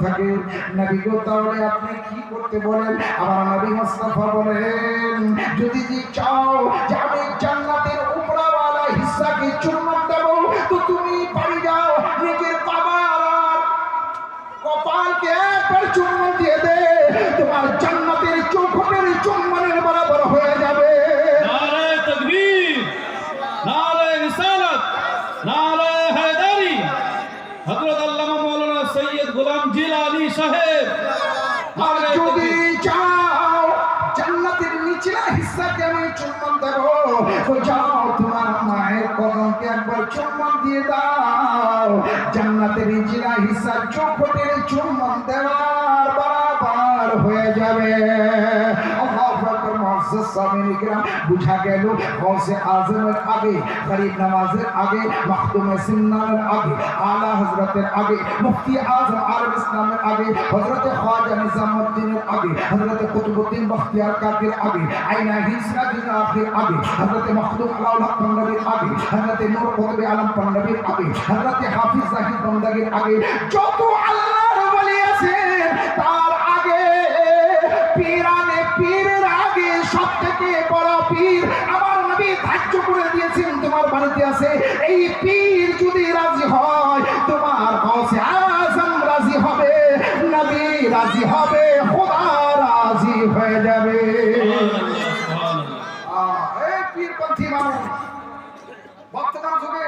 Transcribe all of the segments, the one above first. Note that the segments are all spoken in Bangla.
থাকে। নবী গো তাহলে আপনি কি করতে বলেন? আমার নবী মুস্তাফা বলেন, যদি চাও যে আমি জান্নাতের উপরওয়ালা হিস্সাকে চুম্বন দেব, তো তুমি বাড়ি যাও, নিজের বাবার কপালকে একবার চুম্বন দিয়ে দে, তোমার জান্নাতের চৌখটের চুম্বনের বরাবর হয়ে যাবে। নারে তাকবীর, নারে রিসালাত, নারে হায়দারি। হযরত আল্লামা মাওলানা সৈয়দ গোলাম জিলানী সাহেব। আর যদি চাও জান্নাতের নিচলা হিস্সাকে আমি চুম্বন দেব, তো যাও তোমার মায়ের কদমকে একবার চুম্বন দিয়ে দাও, জান্নাতের নিচলা হিস্সার চৌখটের চুম্বন দেওয়ার বরাবর হয়ে যাবে। আল্লাহু আকবার। মুআজ্জাজ সামিন কিরাম, বুঝা গেল গৌসে আজমের আগে, গরিব নামাজের আগে, মাখদুমে সিন্নানের আগে, আলা হযরতের আগে, মুফতি আজম আরব ইসলামের আগে, হযরত খাজা নিজামউদ্দিনের আগে, হযরত কুতুবউদ্দিন বখতিয়ার কাকির আগে, আইনা হিসরাজুল আখির আগে, হযরত মাখদুম আলাউল হক পান্ডবীর আগে, হযরত নূর কুতুবে আলম পান্ডবীর আগে, হযরত হাফিজ জাহিদ বান্দাগীর আগে, যত আল্লাহর ওলি আছেন তার আগে, পীরানে পীরের আগে সবথেকে বড় পীর আমার নবী ধার্য করে দিয়েছেন তোমার বাড়িতে আছে। এই পীর যদি রাজি হয়, তোমার গৌসে আজম রাজি হবে, নবী রাজি হবে, খোদা রাজি হয়ে যাবে। এই পীরপন্থী মানুষ বর্তমান যুগে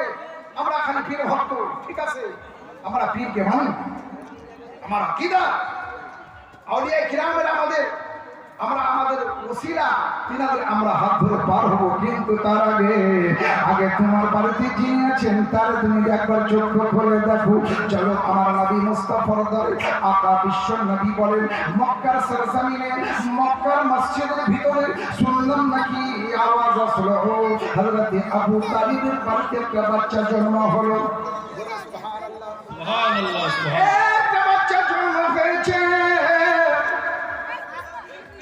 আমরা খালি পীর ভক্ত, ঠিক আছে, আমরা পীরকে মানি, আমার আকীদা আউলিয়া কিরামের আমাদের ওসিলা, তিনাদের আমরা হাত ধরে পার হবো। কিন্তু তার আগে তোমার বাড়িতে যিনি আছেন তার তুমি একবার চোখ খুলে দেখো। চলো আমার নবী মুস্তাফার দরে আকা বিশ্ব নবী বলেন, মক্কার সরজমিনে, মক্কার মসজিদের ভিতরে শুনলাম নাকি আওয়াজ আসলো, হযরত আবু তালিবের বাড়িতে একটা বাচ্চা জন্ম হলো। সুবহানাল্লাহ, একটা বাচ্চা জন্ম হয়েছে,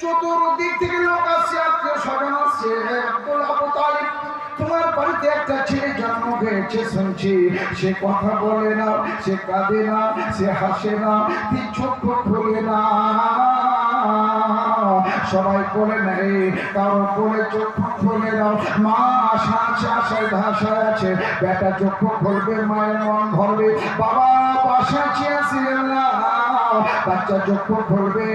চতুর্দিক থেকে লোক আসছে, আত্মীয় স্বজন আসছে। আব্দুল আবু তালিব, তোমার বাড়িতে একটা ছেলে জন্ম হয়েছে শুনছি, সে কথা বলে না, সে কাঁদে না, সে হাসে না, চোখ খোলে না, সবাই বলে নেই, কারো বলে চোখ খুলে দাও। মা আশা আছে, আশায় ধাসায় আছে, বেটা চোখ খুলবে, মায়ের মন ভরবে, বাবা বাসা চেয়েছিলেন না, বাচ্চা চোখ খুলবে,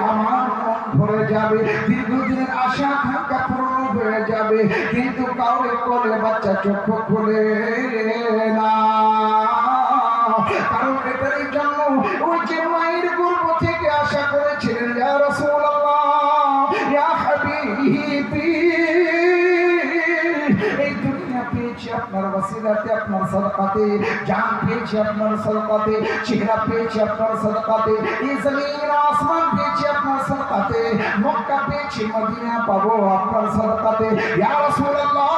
আমার মন ভরে যাবে, দীর্ঘদিনের আশা আকাঙ্ক্ষা পূর্ণ হয়ে যাবে। কিন্তু কাউরে করে বাচ্চা চোখ খুলে না, কারণ এটারই জন্য ওই যে মায়ের গর্ভ থেকে আশা করেছিলেন, ইয়া রাসূলুল্লাহ, ইয়া হাবিবি, এই দুনিয়া পেয়েছি আপনার ওসিলাতে, আপনার সাদকাতে, জান পেয়েছি আপনার সাদকাতে, চেহারা পেয়েছি আপনার সাদকাতে, এই জমিন আসমান পেয়েছি আপনার সাদকাতে, মক্কা পেয়েছি, মদিনা পাবো আপনার সাদকাতে। ইয়া রাসূলুল্লাহ,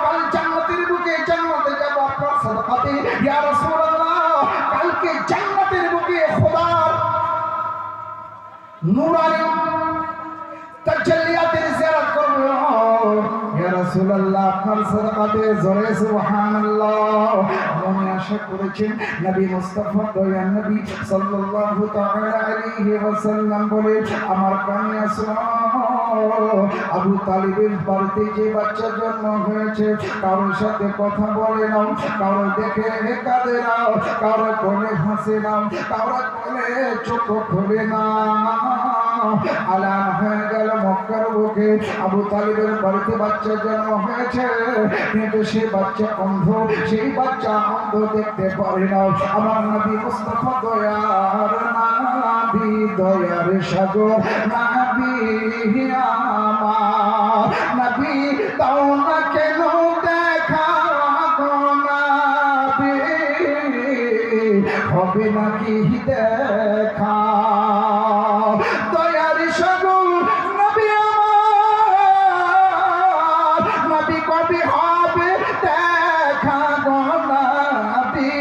কাল জান্নাতের বুকে জান্নাতে যাব আপনার সাদকাতে। ইয়া রাসূলুল্লাহ, কালকে জান্নাতের বুকে খোদার নূরানি তাজাল্লিয়াতের জিয়ারত করব। ইয়া রাসূলুল্লাহ, আপনার সাদকাতে জোরে সুবহানাল্লাহ। আমি আশা করেছেন নবী মুস্তাফা দয়ার নবী সাল্লাল্লাহু তাআলা আলাইহি ওয়াসাল্লাম বলে, আমার কানে আসো, আবু তালিবের বাড়িতে যে বাচ্চা জন্ম হয়েছে, কারোর সাথে কথা বলে নাও, কারো দেখে কাঁদে নাও, কারো কোলে হাসে নাও, কারো কোলে চোখ খোলে না। আলান হয়ে গেল মক্কার বুকে, আবু তালিবের বাড়িতে বাচ্চা জন্ম হয়েছে, কিন্তু সে বাচ্চা অন্ধ, সেই বাচ্চা অন্ধ, দেখতে পারে না। আমার নবী মুস্তাফা দয়ার নবী, দয়ার সাগর নবী আমার নবী, তাও না কেন দেখা গো নবী, হবে নাকি দেখা, দয়ার সাগর নবী আমার নবী, কবে হবে দেখা গো নবী,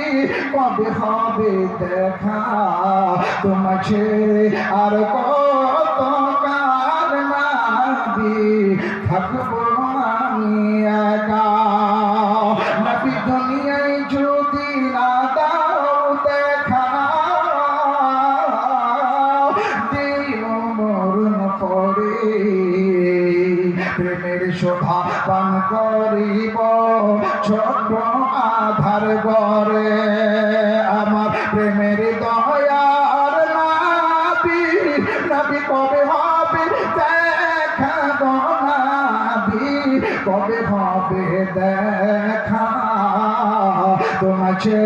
কবে হবে দেখা, তোমাকে আর কত কার নবী থাকবো আমি একা, নবী দুনিয়ায় যদি না দাও দেখা, প্রেমের শোভা পান করিব ছোট আধার গরে আমার প্রেমের দয়ার নাবি নবী কবে হবে দেখা গো নাবি কবে হবে দেখা তোমাকে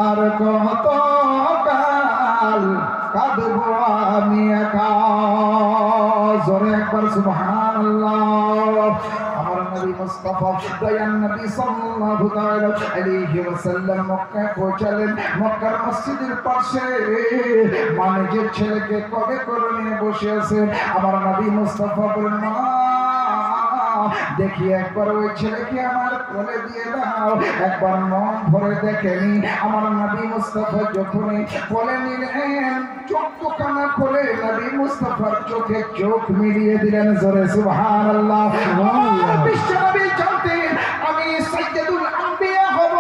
আর কত কাল কাঁদবো আমি একা জোরে একবার সুবহানাল্লাহ আমার নবী মুস্তাফা দয়ান নবী সাল্লাল্লাহু তাআলা আলাইহি ওয়াসাল্লাম মক্কায় পৌঁছালেন মক্কার মসজিদের পাশে মানুষের ছেলেকে কবে করে নিয়ে বসে আছেন আমার নবী মুস্তাফা বলেন মা দেখি একবার ওই ছেলেকে আমার কোলে দিয়ে দাও একবার মন ভরে দেখেনি আমার নবী মুস্তাফা যখনই কোলে নিলেন চোখ দুখানা খুলে নবী মুস্তাফার চোখে চোখ মিলিয়ে দিলেন জোরে সুবহানাল্লাহ বিশ্ব নবী জানতেন আমি সাইয়্যিদুল আম্বিয়া হব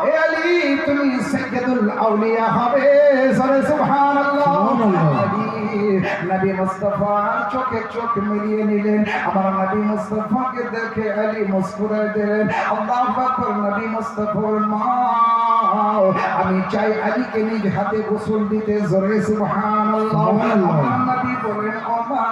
এ আলী তুমি সাইয়্যিদুল আউলিয়া হবে জোরে সুবহানাল্লাহ নবী মুস্তাফা চোখে চোখ মিলিয়ে নিলেন আমার নবী মুস্তাফাকে দেখে আলী মুস্কুরায় দিলেন আল্লাহু আকবার নবী মুস্তাফার মা আমি চাই আলীকে নিজ হাতে গোসল দিতে জোরে সুবহানাল্লাহ আমার নবী বলেন ও মা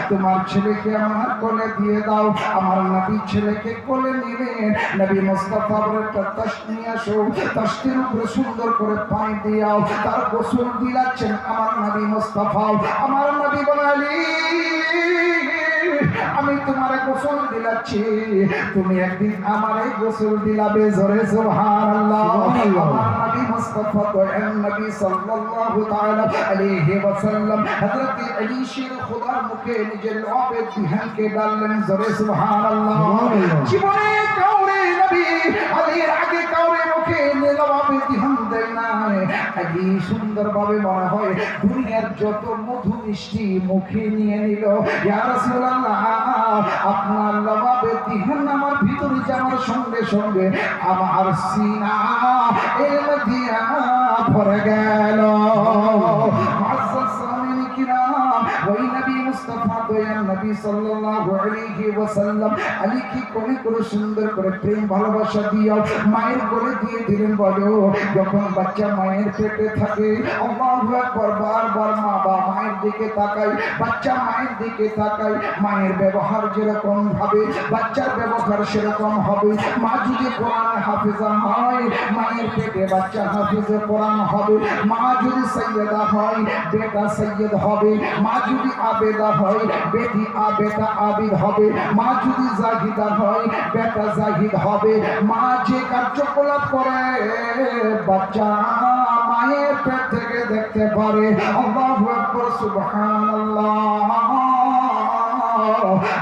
তোমার ছেলেকে আমার কোলে দিয়ে দাও আমার নবী ছেলেকে কোলে নিলেন নবী মুস্তাফা বলেন তাসনিয়া শো তাসতির উপরে সুন্দর করে পানি দিয়াও তার গোসল দিলাচ্ছেন আমার নবী মুস্তাফা আমার নবী বলেন আলী আমি তোমার গোসল দিলাচ্ছি তুমি একদিন আমারে গোসল দিলাবে জোরে সুবহানাল্লাহ আমার নবী মুস্তাফা দয়ান নবী সাল্লাল্লাহু তাআলা আলাইহি ওয়াসাল্লাম হযরত আলী শির খোদার মুখে নিজের লবে দিহানকে ডাললেন জোরে সুবহানাল্লাহ জীবনে কাউরে নবী আলীর আগে কাউরে মুখে লবে দিহান দেয় না আলী সুন্দরভাবে মনে হয় দুনিয়ার যত মধু মিষ্টি মুখে নিয়ে নিল ইয়া রাসূলুল্লাহ আপনার লবাবে দিহান আমার ভিতরে যাওয়ার সঙ্গে সঙ্গে আমার সিনা এর দিয়া ভরে গেল মুআজ্জাজ সামিন কিরাম ওই নবী মুস্তাফা দয়ান নবী সাল্লাল্লাহু আলাইহি ওয়াসাল্লাম আলী কি কোনে করে সুন্দর করে প্রেম ভালোবাসা দিয়া মায়ের কোলে দিয়ে দিলেন বলো যখন বাচ্চা মায়ের পেটে থাকে আল্লাহু আকবার বারবার মা বা মায়ের দিকে তাকায় বাচ্চা মায়ের দিকে তাকায় মায়ের ব্যবহার যেরকম ভাবে বাচ্চার ব্যবহার সেরকম হবে মা যদি কোরআন হাফেজা হয় মায়ের পেটে বাচ্চা হাফেজে কোরআন হবে মা যদি সৈয়দা হয় বেটা সৈয়দ হবে মা যদি আবেদা হয় বেটি আবেদা আবিদ হবে মা যদি জাহিদা হয় বেটা জাহিদ হবে মা যে কার্যকলাপ করে বাচ্চা মায়ের পেট থেকে দেখতে পারে আল্লাহু আকবার সুবহানাল্লাহ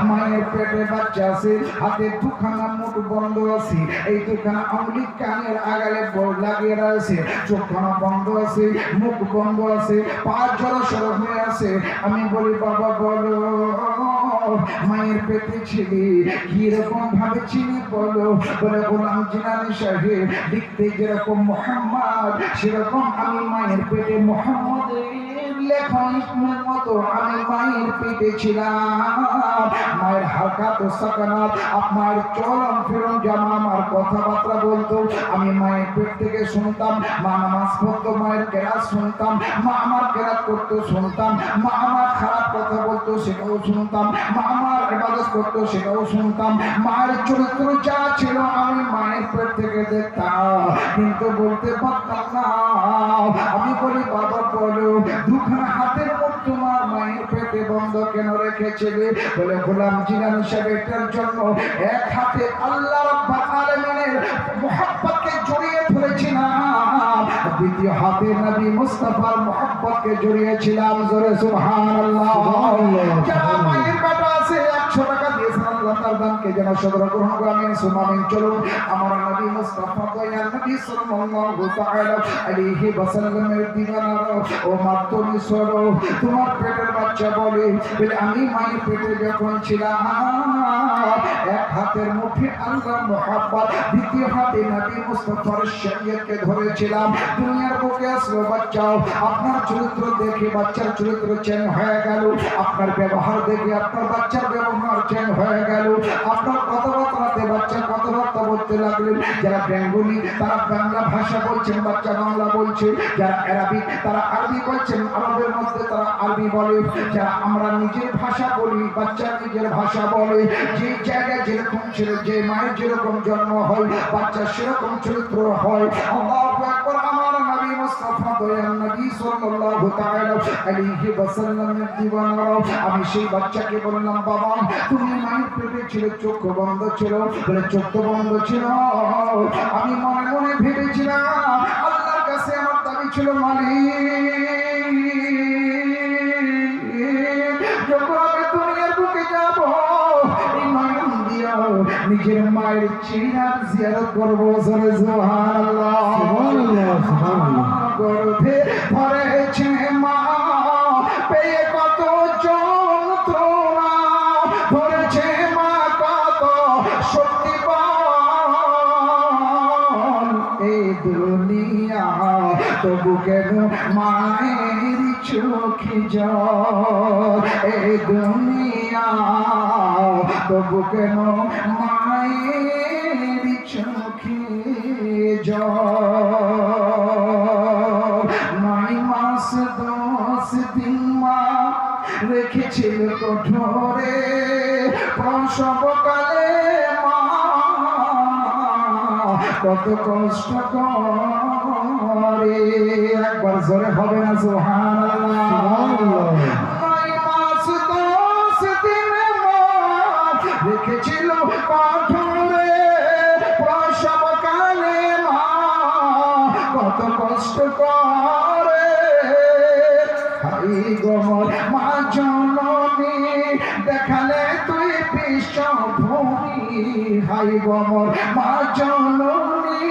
মায়ের পেটে বাচ্চা আছে হাতে দুখানা মুখ বন্ধ আছে এই দুখানা আঙ্গুলি কানের আগালে লাগিয়ে আছে চোখখানা বন্ধ আছে মুখ বন্ধ আছে পা জড়সড় হয়ে আছে আমি বলি বাবা বলো মায়ের পেটে ছিলি কিরকম ভাবে চিনি বলো বলে গোলাম জিলানী সাহেব লিখতে যেরকম মোহাম্মদ সেরকম আমি মায়ের পেটে মোহাম্মদের লেখনের মতো আমি মায়ের পেটে ছিলাম মায়ের হারকাত ও সাকানাত আপনার চলন ফিরন জামা আমার কথাবার্তা বলতো আমি মায়ের পেট থেকে শুনতাম মা নামাজ পড়তো মায়ের কেরাত শুনতাম মা আমার কেরাত করতো শুনতাম মা আমার খারাপ কথা বলতো সেটাও শুনতাম মা আমার ইবাদত করতো সেটাও শুনতাম মায়ের চরিত্র যা ছিল আমি মায়ের পেট থেকে দেখতাম কিন্তু বলতে পারতাম না আমি বলি বাবা বলো দুখানা হাতের মুখ তোমার মায়ের পেটে বন্ধ কেন রেখেছিলে বলে গোলাম জিলানী সাহেবের জন্য এক হাতে আল্লাহ রাব্বুল আলামিনের মুহাব্বতকে জড়িয়ে ধরেছিলাম দ্বিতীয় হাতে নবী মুস্তাফার মুহাব্বতকে জড়িয়েছিলাম জোরে সুবহানাল্লাহ যারা মায়ের বেটা আছে 100 টাকা দিয়েছেন আল্লাহ তার দানকে যেন সদর গ্রহণ করে আমিন সুম্মা আমিন চলুন আমার নবী মুস্তাফা দয়াল নবী সাল্লাল্লাহু তাআলা আলাইহি ওয়াসাল্লামের দিওয়ানা ও মাতমি সরো তোমার পেটের বাচ্চা বলে আমি মায়ের পেটে যখন ছিলাম এক হাতের মুঠে আল্লাহর মুহাব্বত, দ্বিতীয় হাতে নবী মুস্তাফার শরীয়তকে ধরেছিলাম। দুনিয়ার বুকে আসলো বাচ্চাও, আপনার চরিত্র দেখে বাচ্চার চরিত্র চেঞ্জ হয়ে গেল, আপনার ব্যবহার দেখে আপনার বাচ্চার ব্যবহার চেঞ্জ হয়ে গেল, আপনার কথাবার্তাতে বাচ্চা কথাবার্তা বলতে লাগলেন। যারা বেঙ্গলি তারা বাংলা ভাষা বলছেন, বাচ্চা বাংলা বলছে। যারা আরবিক তারা আরবি বলছেন, আরবের মধ্যে তারা আরবি বলে। যারা আমরা নিজের ভাষা বলি, বাচ্চা নিজের ভাষা বলে। যে জায়গায় যেরকম ছিল, যে মায়ের যেরকম জন্ম হয় বাচ্চা সেরকম চরিত্র হয়। আল্লাহু আকবার। আমার নবী মুস্তাফা দয়াল নবী সাল্লাল্লাহু তাআলা আলাইহি ওয়াসাল্লামের দিওয়ানারা, আমি সেই বাচ্চাকে বললাম বাবা তুমি মায়ের পেটে ছিলে, চোখ বন্ধ ছিল, বলে চোখ বন্ধ ছিল। আমি মনে মনে ভেবেছিলাম আল্লাহর কাছে আমার দাবি ছিল মালিক যখন আমি দুনিয়ার বুকে যাব এই নয়ন দিয়া নিজের মায়ের চেহারা জিয়ারত করব। জোরে সুবহানাল্লাহ সুবহানাল্লাহ সুবহানাল্লাহ। গর্ভে ধরেছে মা পেয়ে কত যন্ত্রণা, ধরেছে মা কত শক্তিবান এই দুনিয়া, তবু কেন মায়ের চোখে জল এই দুনিয়া, তবু কেন মায়ের চোখে জল। 9 মাস 10 দিন মা রেখেছিল কঠোরে, প্রসবকালে মা কত কষ্ট করে। একবার জোরে হবে না সুবহানাল্লাহ। 9 মাস 10 দিন মা রেখেছিল কঠোরে, প্রসবকালে মা কত কষ্ট করে। হাই গোমর মা জননী দেখালে তুই বিশ্বভূমি, হাই গোমর মা জননী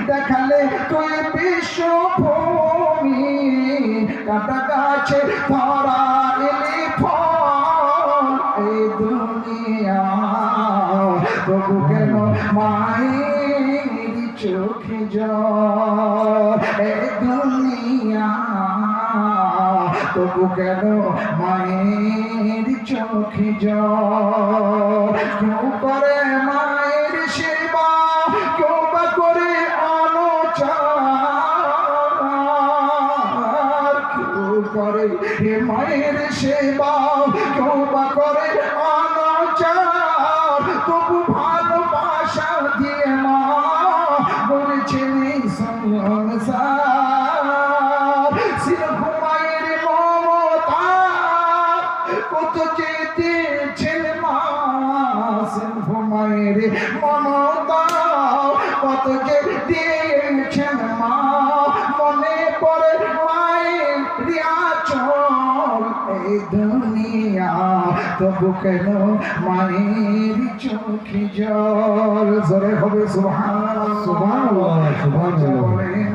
দেখালে তুই বিশ্বভূমি। কাটা গাছে ধরা এলি ফল এই দুনিয়া, তবু কেন মায়ের চোখে জল এই দুনিয়া, তবু কেন মায়ের চোখে জল। কেউ করে মায়ের সেবা, কেউ বা করে অনাচার, কেউ করে মায়ের সেবা, কেউ বা করে অনাচার, তবু ভালোবাসা দিয়ে মা বলেছেন সংসার। সিংহ মায়ের মমতা কত যে দিয়েছেন মা, সিংহ মায়ের মমতা কত যে দিয়েছেন মা। মনে পড়ে মায়ের আঁচল এই দুনিয়া, তবু কেন মায়ের চোখে জল। জোরে হবে সুবহানাল্লাহ সুবহানাল্লাহ সুবহানাল্লাহ।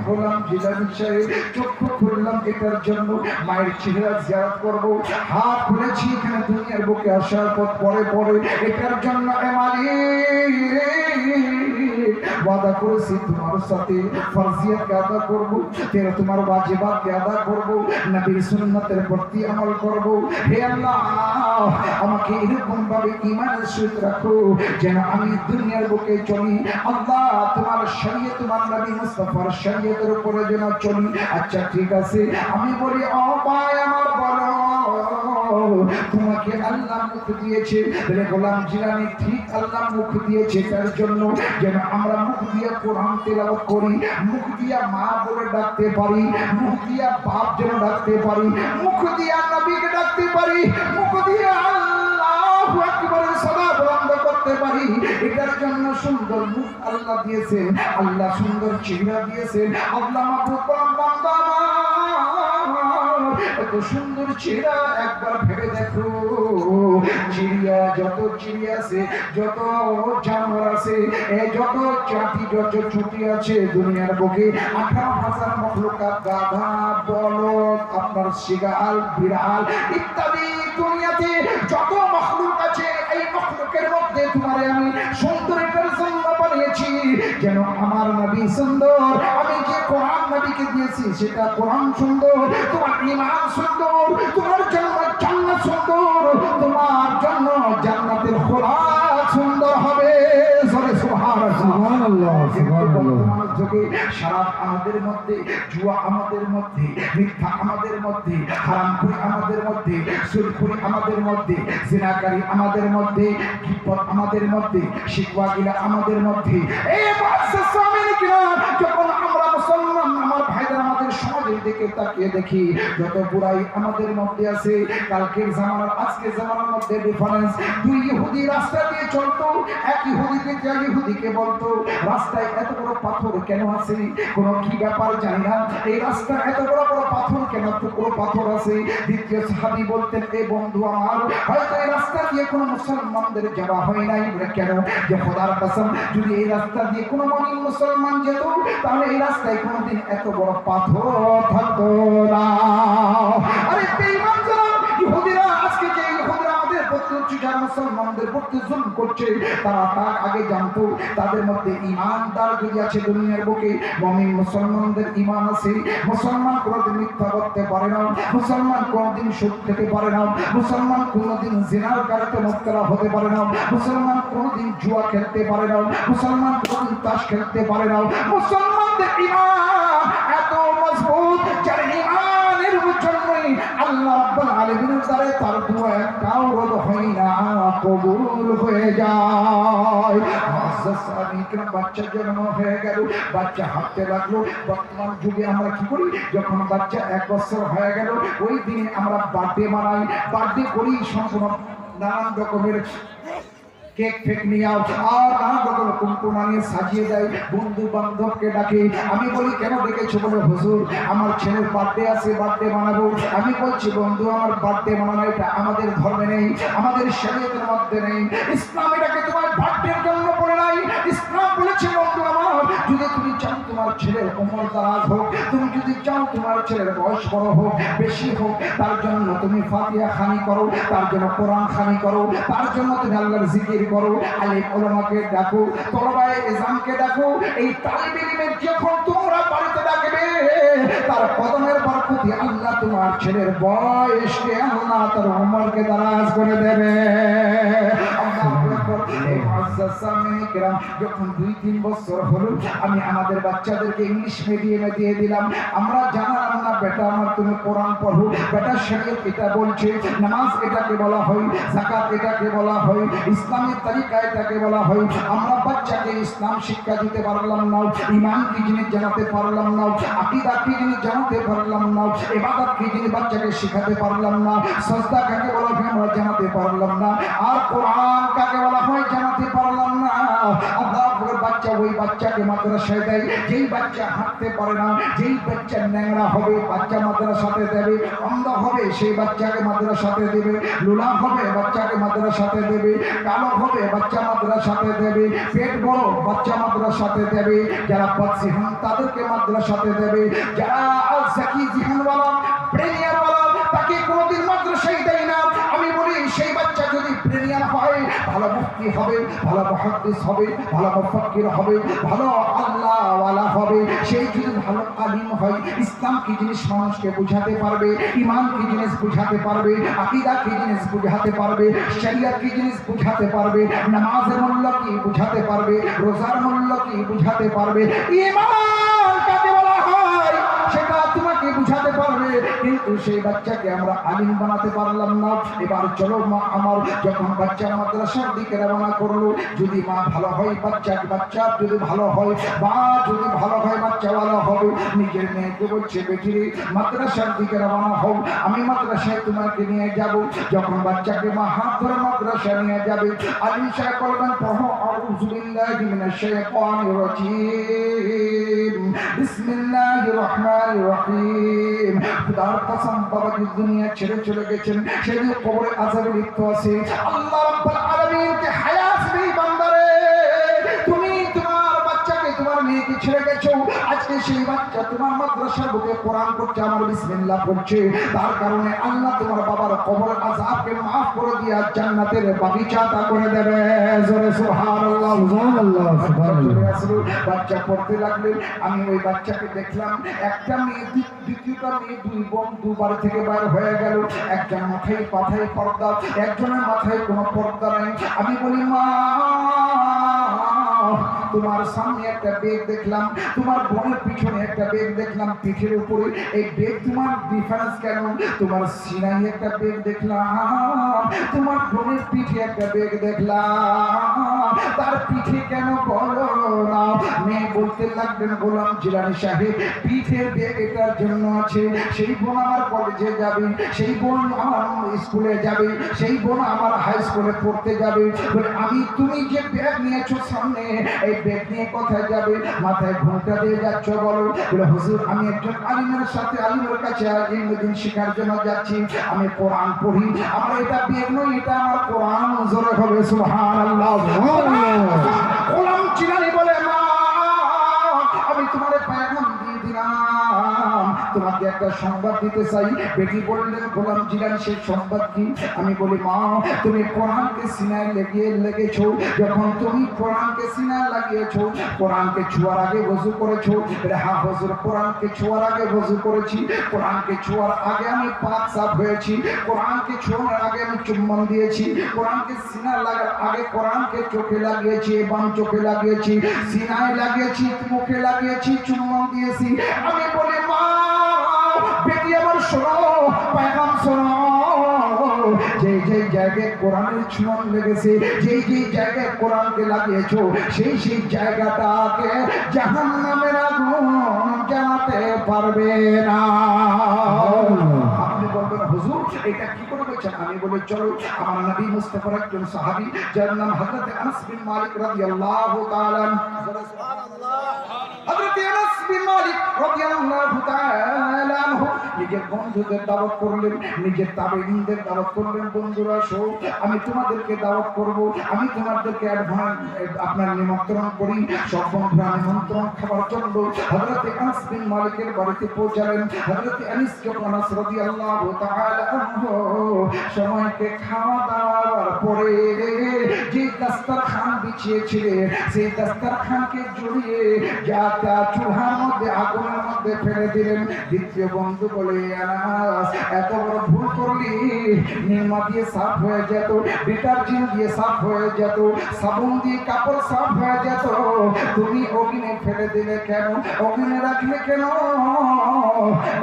গোলাম জিলানী সাহেব চক্ষু খুললাম এটার জন্য মায়ের চেহারা জিয়ারত করব। হাত খুলেছি এখানে দুনিয়ার বুকে আসার পর পরে পরে এটার জন্য ওয়াদা করেছি তোমার সাথে ফরজিয়াতকে আদা করবো, তেরা তোমার ওয়াজিবাতকে আদা করবো, নবীর সুন্নতের প্রতি আমল করবো। হে আল্লাহ আমাকে এরকম ভাবে ঈমানের সহিত রাখো যেন আমি দুনিয়ার বুকে চলি আল্লাহ তোমার শরীয়ত, তোমার নবী মুস্তাফার শরীয়তের উপরে যেন চলি। আচ্ছা ঠিক আছে, আমি বলি ও ভাই আমার বলো তোমাকে আল্লাহ মুখ দিয়েছে। বলে গোলাম জিলানী ঠিক আল্লাহ মুখ দিয়েছে তার জন্য যেন আমরা মুখ দিয়ে কোরআন তেলাওয়াত করি, মুখ দিয়া মা বলে ডাকতে পারি, মুখ দিয়া বাপ যেন ডাকতে পারি, মুখ দিয়া নবীকে ডাকতে পারি, মুখ দিয়া আল্লাহু আকবার সালাত বন্ধ করতে পারি। এটার জন্য সুন্দর মুখ আল্লাহ দিয়েছেন, আল্লাহ সুন্দর চেহারা দিয়েছেন। আল্লাহ মাহবুব বান্দা এত সুন্দর চিড়িয়া একবার ভেবে দেখো। চিড়িয়া যত চিড়িয়া আছে, যত জানোয়ার আছে, যত চাটি যত ছুটি আছে দুনিয়ার বুকে, 18,000 মখলুকাত, গাধা, বলদ, আপনার শিগাল, বিড়াল ইত্যাদি দুনিয়াতে যত মখলুক আছে, এই মখলুকের মধ্যে তোমারে আমি সুন্দরের জন্য বানিয়েছি যেন আমার নবী সুন্দর। আমি যে কোরআন নবীকে দিয়েছি সেটা কোরআন সুন্দর, তোমার ঈমান সুন্দর, তোমার জন্য জান্নাত সুন্দর, তোমার জন্য জান্নাতের খোরাক সুন্দর হবে। জোরে সুবহানাল্লাহ। বর্তমান যুগে শরাব আমাদের মধ্যে, জুয়া আমাদের মধ্যে, মিথ্যা আমাদের মধ্যে, হারামখোরি আমাদের মধ্যে, সুদখোরি আমাদের মধ্যে, জিনাকারী আমাদের মধ্যে, গীবত আমাদের মধ্যে, শিকওয়াগিলা আমাদের মধ্যে। এই যখন আমরা মুসলমান আমার ভাইরা আমাদের সমাজের দিকে তাকিয়ে দেখি, যত বুড়াই আমাদের মধ্যে আছে, কালকের জামানার আজকের জামানার মধ্যে ডিফারেন্স। দুই ইহুদি রাস্তা দিয়ে চলতো, এক ইহুদিকে যে ইহুদিকে বলতো রাস্তায় এত বড় পাথর কেন আছে, কোনো কি ব্যাপার জানি না, এই রাস্তা এত বড় বড় পাথর কেন, টুকরো পাথর আছে। দ্বিতীয় সাহাবী বলতেন, এ বন্ধু আমার, হয়তো এই রাস্তা দিয়ে কোনো মুসলমানদের যাওয়া হয় নাই। কেন? যে খোদার কসম, যদি এই রাস্তা দিয়ে কোনো মুমিন মুসলমান যেত তাহলে এই রাস্তায় কোনোদিন এত বড় পাথর থাকতো না। আরে বেঈমান যারা ইহুদিরা, আজকে যে ইহুদিরা আমাদের প্রতি যারা মুসলমানদের প্রতি জুলুম করছে, তারা তার আগে জানতো তাদের মধ্যে ঈমানদার যদি আছে দুনিয়ার বুকে, মুমিন মুসলমানদের ঈমান আছে। মুসলমান কোনোদিন মিথ্যা করতে পারে না, মুসলমান কোনোদিন সুদ খেতে পারে না, মুসলমান কোনোদিন জিনার কারণে মুবতলা হতে পারে না, মুসলমান কোনোদিন জুয়া খেলতে পারে না, মুসলমান কোনোদিন তাস খেলতে পারে না। মুসলমানদের ঈমান এত মজবুত, যার ঈমানের জন্যই আল্লাহ রাব্বুল আলামিনের দ্বারা তার দোয়া একটাও রদ হয় না, কবুল হয়ে যায়। বাচ্চা জন্ম হয়ে গেল, বাচ্চা হাঁটতে লাগলো। বর্তমান যুগে আমরা কি করি, যখন বাচ্চা 1 বছর হয়ে গেল ওই দিনে আমরা বার্থডে মানাই, বার্থডে করি, সম্পূর্ণ নানান রকমের কেক ফেক নিয়ে আর নানান রকম কুমকুমা নিয়ে সাজিয়ে দেয়, বন্ধু বান্ধবকে ডাকে। আমি বলি কেন ডেকেছো? বলে হুজুর আমার ছেলের বার্থডে আছে, বার্থডে মানাবো। আমি বলছি বন্ধু আমার বার্থডে মানানো এটা আমাদের ধর্মে নেই, আমাদের শরীয়তের মধ্যে নেই। ইসলাম এটাকে তোমার বার্থডের জন্য বলে নাই। ইসলাম বলেছে বন্ধু আমার, যদি তুমি চাও তোমার ছেলের উমর দারাজ হোক, তুমি যদি চাও তোমার ছেলের বয়স বড় হোক, বেশি হোক, তার জন্য তুমি ফাতিহা খানি করো, তার জন্য কোরআন খানি করো, তার জন্য তুমি আল্লাহর জিকির করো, আলিম ওলামাকে ডাকো, তলবায়ে ইলমকে ডাকো। এই তালিবে ইলমের যখন তোমরা বাড়িতে ডাকবে, তার কদমের বরকতে আল্লাহ তোমার ছেলের বয়সকে, আল্লাহ তার উমরকে দারাজ করে দেবে। যখন 2-3 বছর হলো, আমি আমাদের বাচ্চাদেরকে ইংলিশ মিডিয়ামে দিয়ে দিলাম। আমরা জানালাম না, বেটা আমার তুমি কোরআন পড়ো, বেটা শরীয়ত এটা বলছে, নামাজ এটাকে বলা হয়, যাকাত এটাকে বলা হয়, ইসলামের তরিকা এটাকে বলা হয়। আমরা বাচ্চাকে ইসলাম শিক্ষা দিতে পারলাম না, ঈমান কি জিনিস জানাতে পারলাম না, আকীদা কি জিনিস জানাতে পারলাম না, ইবাদত কি জিনিস বাচ্চাকে শেখাতে পারলাম না, সাজদা কাকে বলা হয় আমরা জানাতে পারলাম না, আর কোরআন কাকে বলা হয় জানাতে পারলাম না। আল্লাহ বাচ্চা ওই বাচ্চাকে মাদ্রাসায় দেয়, যেই বাচ্চা হাঁটতে পারে না, যেই বাচ্চা ন্যাংরা হবে বাচ্চা মাদ্রাসাতে দেবে, অন্ধ হবে সেই বাচ্চাকে মাদ্রাসাতে দেবে, লুলা হবে বাচ্চাকে মাদ্রাসাতে দেবে, কালো হবে বাচ্চা মাদ্রাসাতে দেবে, পেট বড় বাচ্চা মাদ্রাসাতে দেবে, যারা বদজিহান তাদেরকে মাদ্রাসাতে দেবে, যারা জাকি জিহানওয়ালা ব্রেনিয়ারওয়ালা তাকে কোনোদিন মাদ্রাসায় দেয় না। আমি বলি সেই বাচ্চা যদি ব্রেনিয়ার হয়, ভালো মুফতি হবে, ভালো মুহাদ্দিস হবে, ভালো মুফাক্কির হবে, ভালো আল্লাহওয়ালা হবে, সেই যদি ভালো আলিম হয়, ইসলাম কি জিনিস মানুষকে বুঝাতে পারবে, ঈমান কি জিনিস বুঝাতে পারবে, আকীদা কি জিনিস বুঝাতে পারবে, শরিয়ত কি জিনিস বুঝাতে পারবে, নামাজের মূল্য কি বুঝাতে পারবে, রোজার মূল্য কি বুঝাতে পারবে, ঈমান কাকে বলা হয় সেটা তোমাকে বুঝাতে পারবে। কিন্তু সেই বাচ্চাকে আমরা আলিম বানাতে পারলাম না। এবার চলো মা আমার, যখন বাচ্চা মাদ্রাসার দিকে রওনা করলো, যদি মা ভালো হয় বাচ্চা যদি ভালো হয়, বা যদি ভালো হয় বাচ্চা ভালো হবে, নিজের মেয়েকে বলছে বেটি মাদ্রাসার দিকে রওনা হও, আমি মাদ্রাসায় তোমাকে নিয়ে যাব। যখন বাচ্চাকে মা হাত ধরে মাদ্রাসায় নিয়ে যাবে, আলিম সাহেব বলবেন পড়ো, أعوذ بالله من الشيطان الرجيم بسم الله الرحمن الرحيم খুদার কসম বাবা যে দুনিয়া ছেড়ে চলে গেছেন সেই কবরে আযাবে লিপ্ত আছে আল্লাহ রাব্বুল আলামিনকে হায়াত নেই বান্দারে তুমি তোমার বাচ্চাকে তোমার মেয়েকে ছেড়ে গেছো আজকে সেই বাচ্চা তোমার মাদ্রাসার বুকে কোরআন পড়ছে আমার বিসমিল্লাহ পড়ছে তার কারণে আল্লাহ তোমার বাবার কবরের আযাবকে maaf করে দিয়ে জান্নাতের বাগিচাটা করে দেবে জোরে সুবহানাল্লাহ সুবহানাল্লাহ সুবহানাল্লাহ বাচ্চা পড়তে লাগলেন আমি ওই বাচ্চাকে দেখলাম একটা মেয়ে দ্বিতীয়টা মেয়ে দুই বোন দুবার থেকে বার হয়ে গেল একজন মাথায় পাথায় পর্দা একজনের মাথায় কোনো পর্দা নাই আমি বলি মা তোমার সামনে একটা বেগ দেখলাম তোমার বোনের পিছনে একটা বেগ দেখলাম পিঠের উপরে এই বেগ তোমার ডিফারেন্স কেন তোমার সিনাই একটা বেগ দেখলাম তোমার বোনের পিঠে একটা বেগ দেখলাম তার পিঠে কেন বলো না মেয়ে বলতে লাগলেন গোলাম জিলানী সাহেব পিঠের বেগ এটার জন্য আছে সেই বোন আমার কলেজে যাবে সেই বোন আমার স্কুলে যাবে সেই বোন আমার হাই স্কুলে পড়তে যাবে বলে আমি তুমি যে ব্যাগ নিয়েছো সামনে এই ব্যাগ নিয়ে কোথায় যাবে মাথায় ঘোমটা দিয়ে যাচ্ছ বলো বলে হুজুর আমি একজন আলিমের সাথে আলিমের কাছে ইলমুদ্দিন শেখার জন্য যাচ্ছি আমি কোরআন পড়ি আমার এটা ব্যাগ নয় এটা আমার কোরআন জোরে হবে সুবহানাল্লাহ গোলাম জিলানী বলে মা আমি তোমার পয়গাম দিয়ে দিলাম তোমাকে একটা সংবাদ দিতে চাই বেটি বললেন গোলাম জিলানী সেই সংবাদ কি আমি বলি মা তুমি কোরআনকে সিনায় লেগেছো যখন তুমি কোরআনকে সিনায় লাগিয়েছো কোরআনকে ছোঁয়ার আগে ওযু করেছো হ্যাঁ হুজুর কোরআনকে ছোঁয়ার আগে ওযু করেছি কোরআনকে ছোঁয়ার আগে আমি পাক সাফ হয়েছি কোরআনকে ছোঁয়ার আগে আমি চুম্বন দিয়েছি কোরআনকে সিনায় লাগার আগে কোরআনকে চোখে লাগিয়েছি বাম চোখে লাগিয়েছি সিনায় লাগিয়েছি মুখে লাগিয়েছি চুম্বন দিয়েছি আমি বলি মা বেটি আমার শোনো পয়গাম শোনো যে যে জায়গায় কোরআনের চুম্বন লেগেছে যে যে জায়গায় কোরআনকে লাগিয়েছো সেই সেই জায়গাটাকে জাহান্নামের আগুন জ্বালাতে পারবে না আপনি বলবেন হুজুর এটা কি করে বলছেন আমি বলি চলো আমার নবী মুস্তাফার একজন সাহাবী যার নাম হযরত আনাস বিন মালিক রাদিয়াল্লাহু তাআলা হযরত আনাস বিন মালিক রাদিয়াল্লাহু তাআলা আনহু নিজের বন্ধুদের দাওয়াত করলেন নিজের তাবেঈনদের দাওয়াত করলেন বন্ধুরা শো আমি তোমাদেরকে দাওয়াত করব আমি তোমাদেরকে অ্যাডভান্স আপনার নিমন্ত্রণ করি সব বন্ধুরা নিমন্ত্রণ খাবার জন্য হযরত আনাস বিন মালিকের বাড়িতে পৌঁছালেন হযরত আনাস আনাস রাদিয়াল্লাহু তাআলা আনহু সময়কে খাওয়া দাওয়ার পরে যে দস্তরখান বিছিয়েছিলেন সেই দস্তরখানকে জড়িয়ে যা তা চুলার মধ্যে আগুনের মধ্যে ফেলে দিলেন দ্বিতীয় বন্ধু বলে আনাস এত বড় ভুল করলি নিমা দিয়ে সাফ হয়ে যেত ডিটারজেন্ট দিয়ে সাফ হয়ে যেত সাবুন দিয়ে কাপড় সাফ হয়ে যেত তুমি অগ্নি ফেলে দিলে কেন অগ্নি রাখলে কেন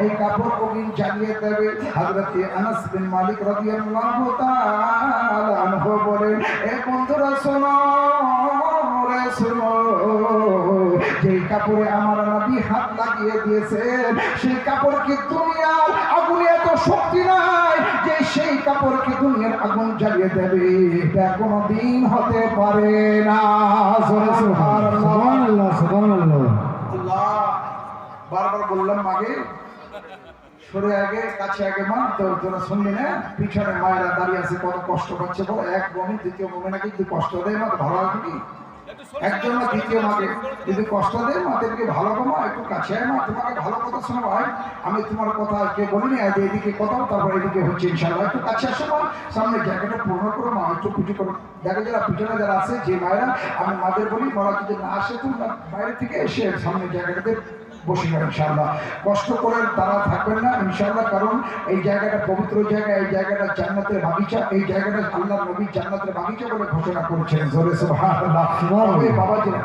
এই কাপড় অগ্নি জ্বালিয়ে দেবে হযরত আনাস বিন মালিক রাদিয়াল্লাহু তাআলা আনহু বলেন এ বন্ধুরা শোনো রে শোনো যেই কাপড়ে আমার নবী হাত লাগিয়ে দিয়েছেন সেই কাপড় কি দুনিয়ার আগুনে এত শক্তি নাই যে সেই কাপড় কি দুনিয়ার আগুন জ্বালিয়ে দেবে এটা কোনোদিন হতে পারে না সুবহানাল্লাহ সুবহানাল্লাহ আল্লাহ বারবার বললাম আগে সরে আগে কাছে আগে মা তো তোরা শুনলি না পিছনে মায়েরা দাঁড়িয়ে আছে কত কষ্ট পাচ্ছে বলো এক বোন দ্বিতীয় বোনে নাকি যদি কষ্ট দেয় মা ভালো লাগে কি একজন না দ্বিতীয় মাকে যদি কষ্ট দেয় মাদেরকে ভালো মা একটু কাছে আয় মা তোমাকে ভালো কথা শোনা ভাই আমি তোমার কথা আজকে বলিনি আজ এদিকে কথাও তারপর এদিকে হচ্ছে ইনশাআল্লাহ একটু কাছে আসো মা সামনে জায়গাটা পূর্ণ করো মা একটু পুজো করো দেখো যারা পিছনে যারা আছে যে মায়েরা আমি মাদের বলি মারা যদি না আসে তো বাইরে থেকে এসে সামনে জায়গাটাতে বসে যাবে ইনশাআল্লাহ কষ্ট করে তারা থাকবেন না ইনশাআল্লাহ কারণ এই জায়গাটা পবিত্র জায়গা এই জায়গাটা জান্নাতের বাগিচা এই জায়গাটা আল্লাহর নবী জান্নাতের বাগিচা বলে ঘোষণা করেছেন জোরে সুবহানাল্লাহ সুবহানাল্লাহ বাবাজিরা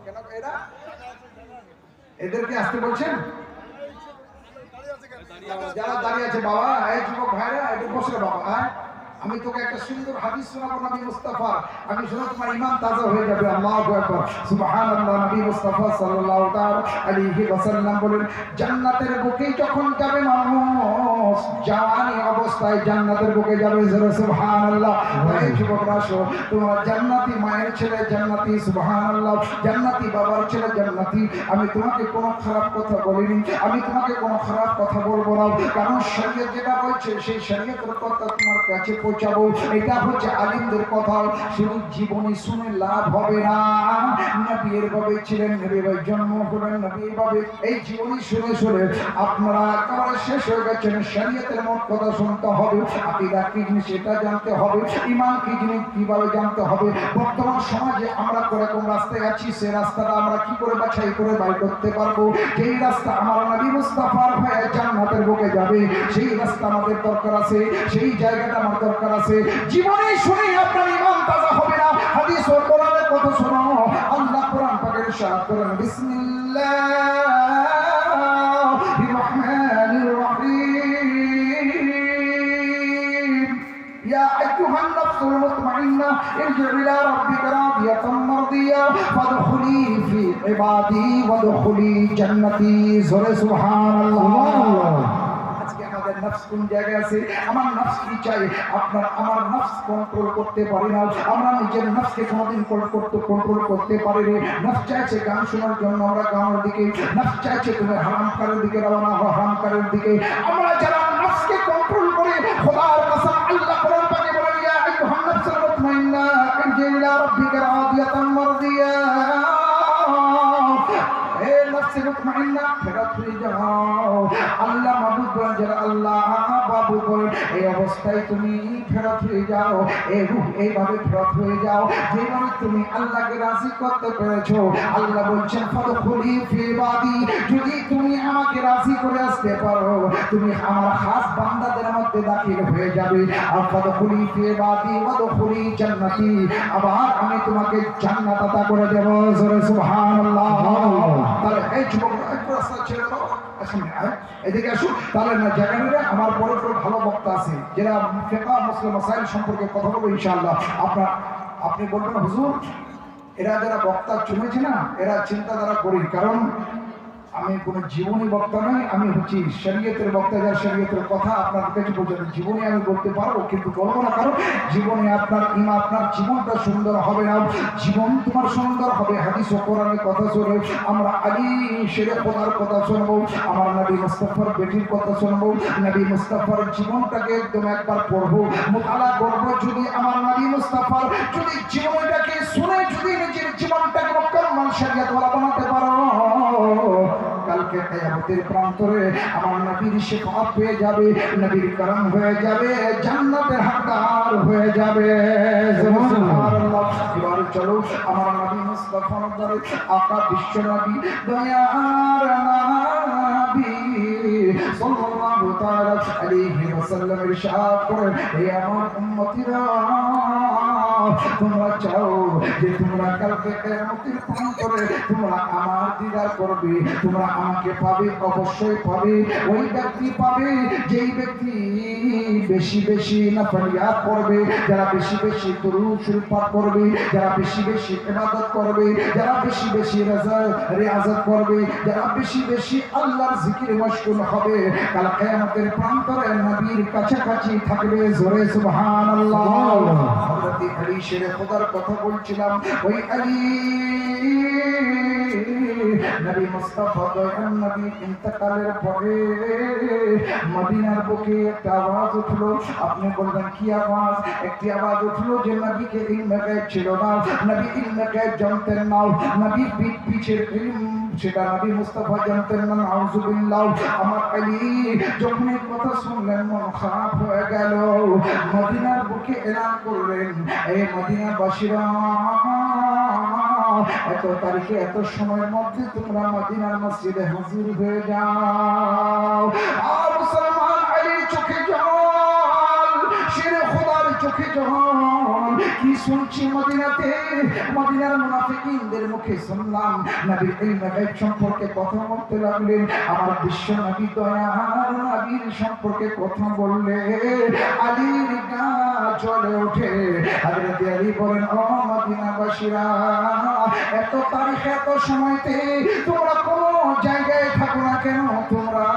কেন এরা এদেরকে আসতে বলছেন যারা দাঁড়িয়ে আছে বাবা এই যুবক ভাইরা একটু বসে বাবা আমি তোকে একটা সুন্দর হাদিস শোনাবো নবী মুস্তাফা আমি শুনে তোমার ঈমান তাজা হয়ে যাবে আল্লাহু আকবার সুবহানাল্লাহ নবী মুস্তাফা সাল্লাল্লাহু তাআলা আলাইহি ওয়াসাল্লাম বলেন জান্নাতের বুকে যখন যাবে মানুষ জাওয়ানি অবস্থায় জান্নাতের বুকে যাবে। সুবহানাল্লাহ। এই যুবকরা আসো, তোমরা জান্নাতি মায়ের ছেলে জান্নাতি, সুবহানাল্লাহ, জান্নাতি বাবার ছেলে জান্নাতি। আমি তোমাকে কোনো খারাপ কথা বলিনি, আমি তোমাকে কোনো খারাপ কথা বলবো না, কারণ শরীয়ত যেটা বলছে সেই শরীয়তের কথা তোমার কাছে পৌঁছাবো। এটা হচ্ছে আলিমদের কথা, শুধু জীবনী শুনে লাভ হবে না। নবী এভাবে ছিলেন, নবী এভাবে জন্ম হলেন, নবী এভাবে এই জীবনী শুনে শুনে আপনারা একেবারে শেষ হয়ে গেছেন। শরীয়তের মোট কথা শুনতে হবে, আকীদা কি জিনিস সেটা জানতে হবে, ঈমান কি জিনিস কিভাবে জানতে হবে। বর্তমান সমাজে আমরা কোরকম রাস্তায় আছি, সেই রাস্তাটা আমরা কি করে বাছাই করে বাই করতে পারবো। যেই রাস্তা আমার নবী মুস্তাফার হয়ে জান্নাতের বুকে যাবে, সেই রাস্তা আমাদের দরকার আছে, সেই জায়গাটা আমার দরকার আছে। জীবনে শুনে আপনার ঈমান তাজা হবে না। হাদিস ও কোরআনের কথা শোনো। আল্লাহ কোরআন পাকের ইরশাদ করেন, বিসমিল্লাহির রহমানির রহিম, ইয়া আইয়ুহান নাফসুল মুতমাইন্নাহ ইরজি' ইলা রাব্বিকা রাদিয়াতাম মারদিয়া ফাদখুলি ফি ইবাদি ওয়াদখুলি জান্নাতি। জোরে সুবহানাল্লাহ। আজকে আমাদের নফস কোন জায়গায় আছে? আমার নফস কি চাই? আমার নফস কন্ট্রোল করতে পারি না। আমরা নিজের নফসকে কোনোদিন কন্ট্রোল করতে পারি না। নফস চাইছে গান শোনার জন্য আমরা গানের দিকে, নফস চাইছে তুমি হারামকারের দিকে রওনা হও, হারামকারের দিকে। আমরা যারা নফসকে কন্ট্রোল করে, খোদার কসম আল্লাহ কোরআন পাকে বলেন, ইয়া আইয়ুহান নাফসুল মুতমাইন্নাহ ইরজি' ইলা রাব্বিকা রাদিয়াতাম মারদিয়া। হে নফসে মুতমাইন্নাহ, ফেরত হয়ে যাও। আল্লাহ মাবুদ বলেন, যারা আল্লাহ বাবু বলেন, এই অবস্থায় তুমি ফেরত হয়ে যাও। এই রূহ এইভাবে ফেরত হয়ে যাও যেভাবে তুমি আল্লাহকে রাজি করতে পেরেছো। আল্লাহ বলছেন, ফাদখুলি ফি ইবাদি, যদি তুমি আমাকে রাজি করে আসতে পারো, তুমি আমার খাস বান্দাদের মধ্যে দাখিল হয়ে যাবে। আর ফাদখুলি ফি ইবাদি ওয়াদখুলি জান্নাতি, আবার আমি তোমাকে জান্নাত আতা করে দেব। জোরে সুবহানাল্লাহ। তাহলে এই যুবকরা একটু রাস্তা ছেড়ে দাও, এদিকে আসুন। তাহলে না জায়গাটা আমার বড় ভালো বক্তা আছে, যারা ফিকহ মুসলিম মাসাইল সম্পর্কে কথা বলবো ইনশাআল্লাহ। আপনি বলবেন, হুজুর এরা যারা বক্তা চুনেছে না, এরা চিন্তাধারা করি, কারণ আমি কোনো জীবনী বক্তা নই, আমি হচ্ছি শরীয়তের বক্তা। যার শরীয়তের কথা আপনার কাছে পৌঁছাতে জীবনে আমি বলতে পারবো, কিন্তু বলবো না, কারণ জীবনে আপনার জীবনটা সুন্দর হবে না। জীবন তোমার সুন্দর হবে হাদিস ও কোরআনের কথা শুনে। আমরা আলী শেরে খোদার কথা শুনবো, আমার নবী মুস্তাফার বেটির কথা শুনবো, নবী মুস্তাফার জীবনটাকে একদম একবার পড়বো, মুতালা করবো। যদি আমার নবী মুস্তাফার যদি জীবনটাকে শুনে যদি নিজের জীবনটাকে মুকাম্মাল শরীয়তওয়ালা বানাতে পারো, কালকে কিয়ামতের প্রান্তরে আমার নবীর শেফাআত পেয়ে যাবে, নবীর করম হয়ে যাবে, জান্নাতের হকদার হয়ে যাবে। সুবহানাল্লাহ। এবার চলো আমার নবী মুস্তাফা নবী, আকা বিশ্ব নবী, দয়ার নবী সাল্লাল্লাহু তাআলা আলাইহি ওয়াসাল্লাম ইরশাদ করেন, হে আমার উম্মতিরা, তোমরা চাও যে তোমরা কালকে কিয়ামতের প্রান্তরে তোমরা আমার দিদার করবে, তোমরা আমাকে পাবে, অবশ্যই পাবে। ওই ব্যক্তি পাবে যেই ব্যক্তি বেশি বেশি নাফিলিয়াত করবে, যারা বেশি বেশি দুরূদ শরীফ পাঠ করবে, যারা বেশি বেশি ইবাদত করবে, যারা বেশি বেশি রিয়াজত করবে, যারা বেশি বেশি আল্লাহর জিকিরে মশগুল হবে, কাল কিয়ামতের প্রান্তরে নবীর কাছাকাছি থাকবে। জোরে সুবহানাল্লাহ। হযরত আলী শেরে খোদার কথা বলছিলাম, ওই আলী নবী মুস্তাফা দয়াল নবী ইন্তেকালের পরে মদিনার বুকে একটা আওয়াজ উঠলো। আপনি বলবেন কি আওয়াজ? একটি আওয়াজ উঠলো যে নবীকে ইলমে গায়ব ছিল না, নবী ইলমে গায়ব জানতেন না, নবী পিছের ইলম সেটা নবী মুস্তাফা জানতেন না। নাউজুবিল্লাহ। আমার আলী যখন এই কথা শুনলেন মন খারাপ হয়ে গেল, মদিনার বুকে এলান করলেন, এই মদিনাবাসীরা, এত তারিখে এত সময়ের মধ্যে তোমরা মদিনার মসজিদে হাজির হয়ে যাও। আর মুসলমান আলীর চোখে জল, শেরে খোদার চোখে যখন কি শুনছি মদিনাতে, মদিনার মুনাফিকিনদের মুখে শুনলাম নবীর ইলম গায়ব সম্পর্কে কথা বলতে লাগলেন। আমার বিশ্ব নবী দয়ার নবীর সম্পর্কে কথা বললে আলীর গা জ্বলে ওঠে। হযরত আলী বলেন, ও মদিনাবাসীরা, এত তারিখে এত সময়তে তোমরা কোন জায়গায় থাকো না কেন, তোমরা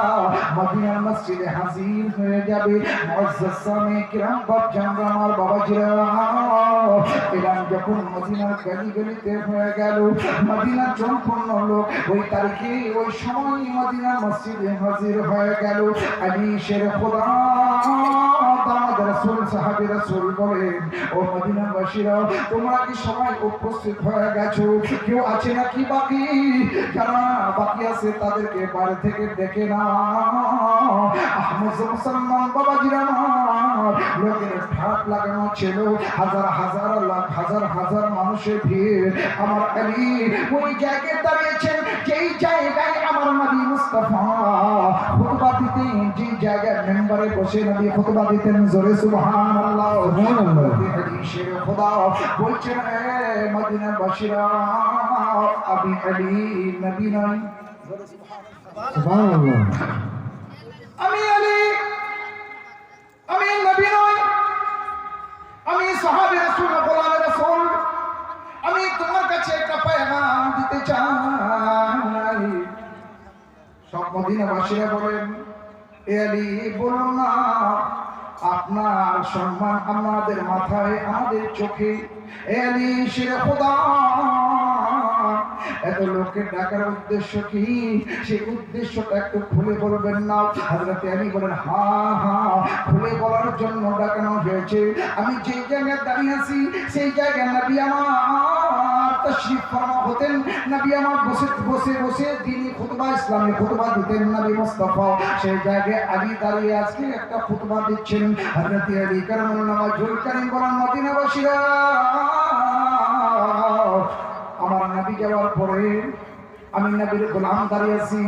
মদিনার মসজিদে হাজির হয়ে যাবে। মুআজ্জাজ সামি কিরাম বাপজান আমার বাবাজিরা, এলাম যখন মদিনার গলি গলিতে হয়ে গেল, মদিনার সম্পূর্ণ লোক ওই তারিখে ওই সময় মদিনার মসজিদে হাজির হয়ে গেল। আলী শের খোদা দামাদ রাসূল সাহাবী রাসূল বলেন, ও মদিনাবাসীরা, তোমরা কি সবাই উপস্থিত হয়ে গেছো? কেউ আছে নাকি বাকি? যারা বাকি আছে তাদেরকে বাইরে থেকে ডেকে না। আহমদ মুসলমান বাবাজিরা, লোকের ঠাট লাগানো ছিল, হাজার হাজার লাখ হাজার হাজার মানুষের ভিড়। আমার আলী ওই জায়গায় দাঁড়িয়েছেন যেই জায়গায় আমার নবী মুস্তাফা খুতবা দিতেন, যে জায়গায় মেম্বারে বসে নবী খুতবা দিতেন। জোরে সুবহানাল্লাহ। আলী শের খোদা বলছেন, এ মদিনাবাসীরা, আমি আলী নবী নই, সুবহানাল্লাহ, আমি আলী, আমি নবী নই, আমি সাহাবী রাসূল গোলাম রাসূল। আমি তোমার কাছে একটা পয়গাম দিতে চাই। সব মদিনাবাসীরা বলেন, এ আলী বলুন না, আপনার সম্মান আমাদের মাথায় আমাদের চোখে। এ আলী শের খোদা, এত লোককে ডাকার উদ্দেশ্য কি? সেই উদ্দেশ্যটা একটু খুলে বলবেন না? হযরত আলী বলেন, হ্যাঁ হ্যাঁ, খুলে বলার জন্য ডাকানো হয়েছে। আমি যে জায়গায় দাঁড়িয়ে আছি সেই জায়গায় নবী আমার তাশরীফ ফরমা হতেন। নবী আমার বসে বসে বসে দ্বীনি খুতবা, ইসলামী খুতবা দিতেন নবী মুস্তাফা। সেই জায়গায় আলী দাঁড়িয়ে আজকে একটা খুতবা দিচ্ছেন। হযরত আলী কারামুল্লাহ ওয়াজহুল কারীম বলেন, মদিনাবাসীরা, আমার নবী যাওয়ার পরে আমি নবীর গোলাম দাঁড়িয়ে আছি।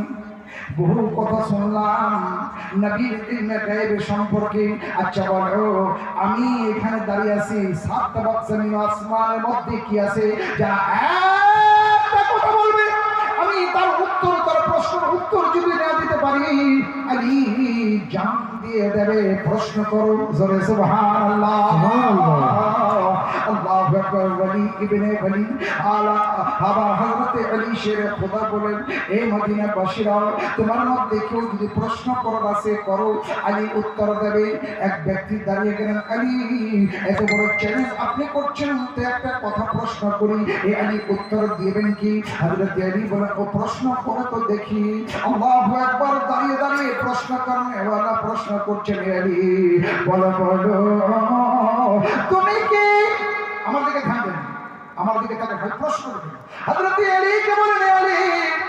বহু কথা শুনলাম নবীর ইলমে গায়ব সম্পর্কে। আচ্ছা বলো, আমি এখানে দাঁড়িয়ে আছি, সাতটা বাক জমিন আসমানের মধ্যে কি আছে? যারা একটা কথা বলবে আমি তার উত্তর, তার প্রশ্নের উত্তর যদি না দিতে পারি, আলী জান দিয়ে দেবে। প্রশ্ন করো, জোরে সুবহানাল্লাহ। আল্লাহু আকবার। ওয়ালি ইবনে ওয়ালি আলা আবার হযরত আলী শের খোদা বলেন, এই মদিনাবাসীরা, তোমার মধ্যে কেউ যদি প্রশ্ন করার আছে করো, আলী উত্তর দেবে। এক ব্যক্তি দাঁড়িয়ে গেলেন, আলী এত বড় চ্যালেঞ্জ আপনি করছেন, তো একটা কথা প্রশ্ন করি, এই আলী উত্তর দিবেন কি? হযরত আলী বলেন, ও প্রশ্ন করো তো দেখি। আল্লাহু আকবার। দাঁড়িয়ে দাঁড়িয়ে প্রশ্ন করনে ওয়ালা প্রশ্ন করছেন, আলী বলো বলো, তুমি কি? আমার দিকে থাকবেন, আমার দিকে তাকে প্রশ্ন করবেন। হযরত আলী কে বলেন, আলী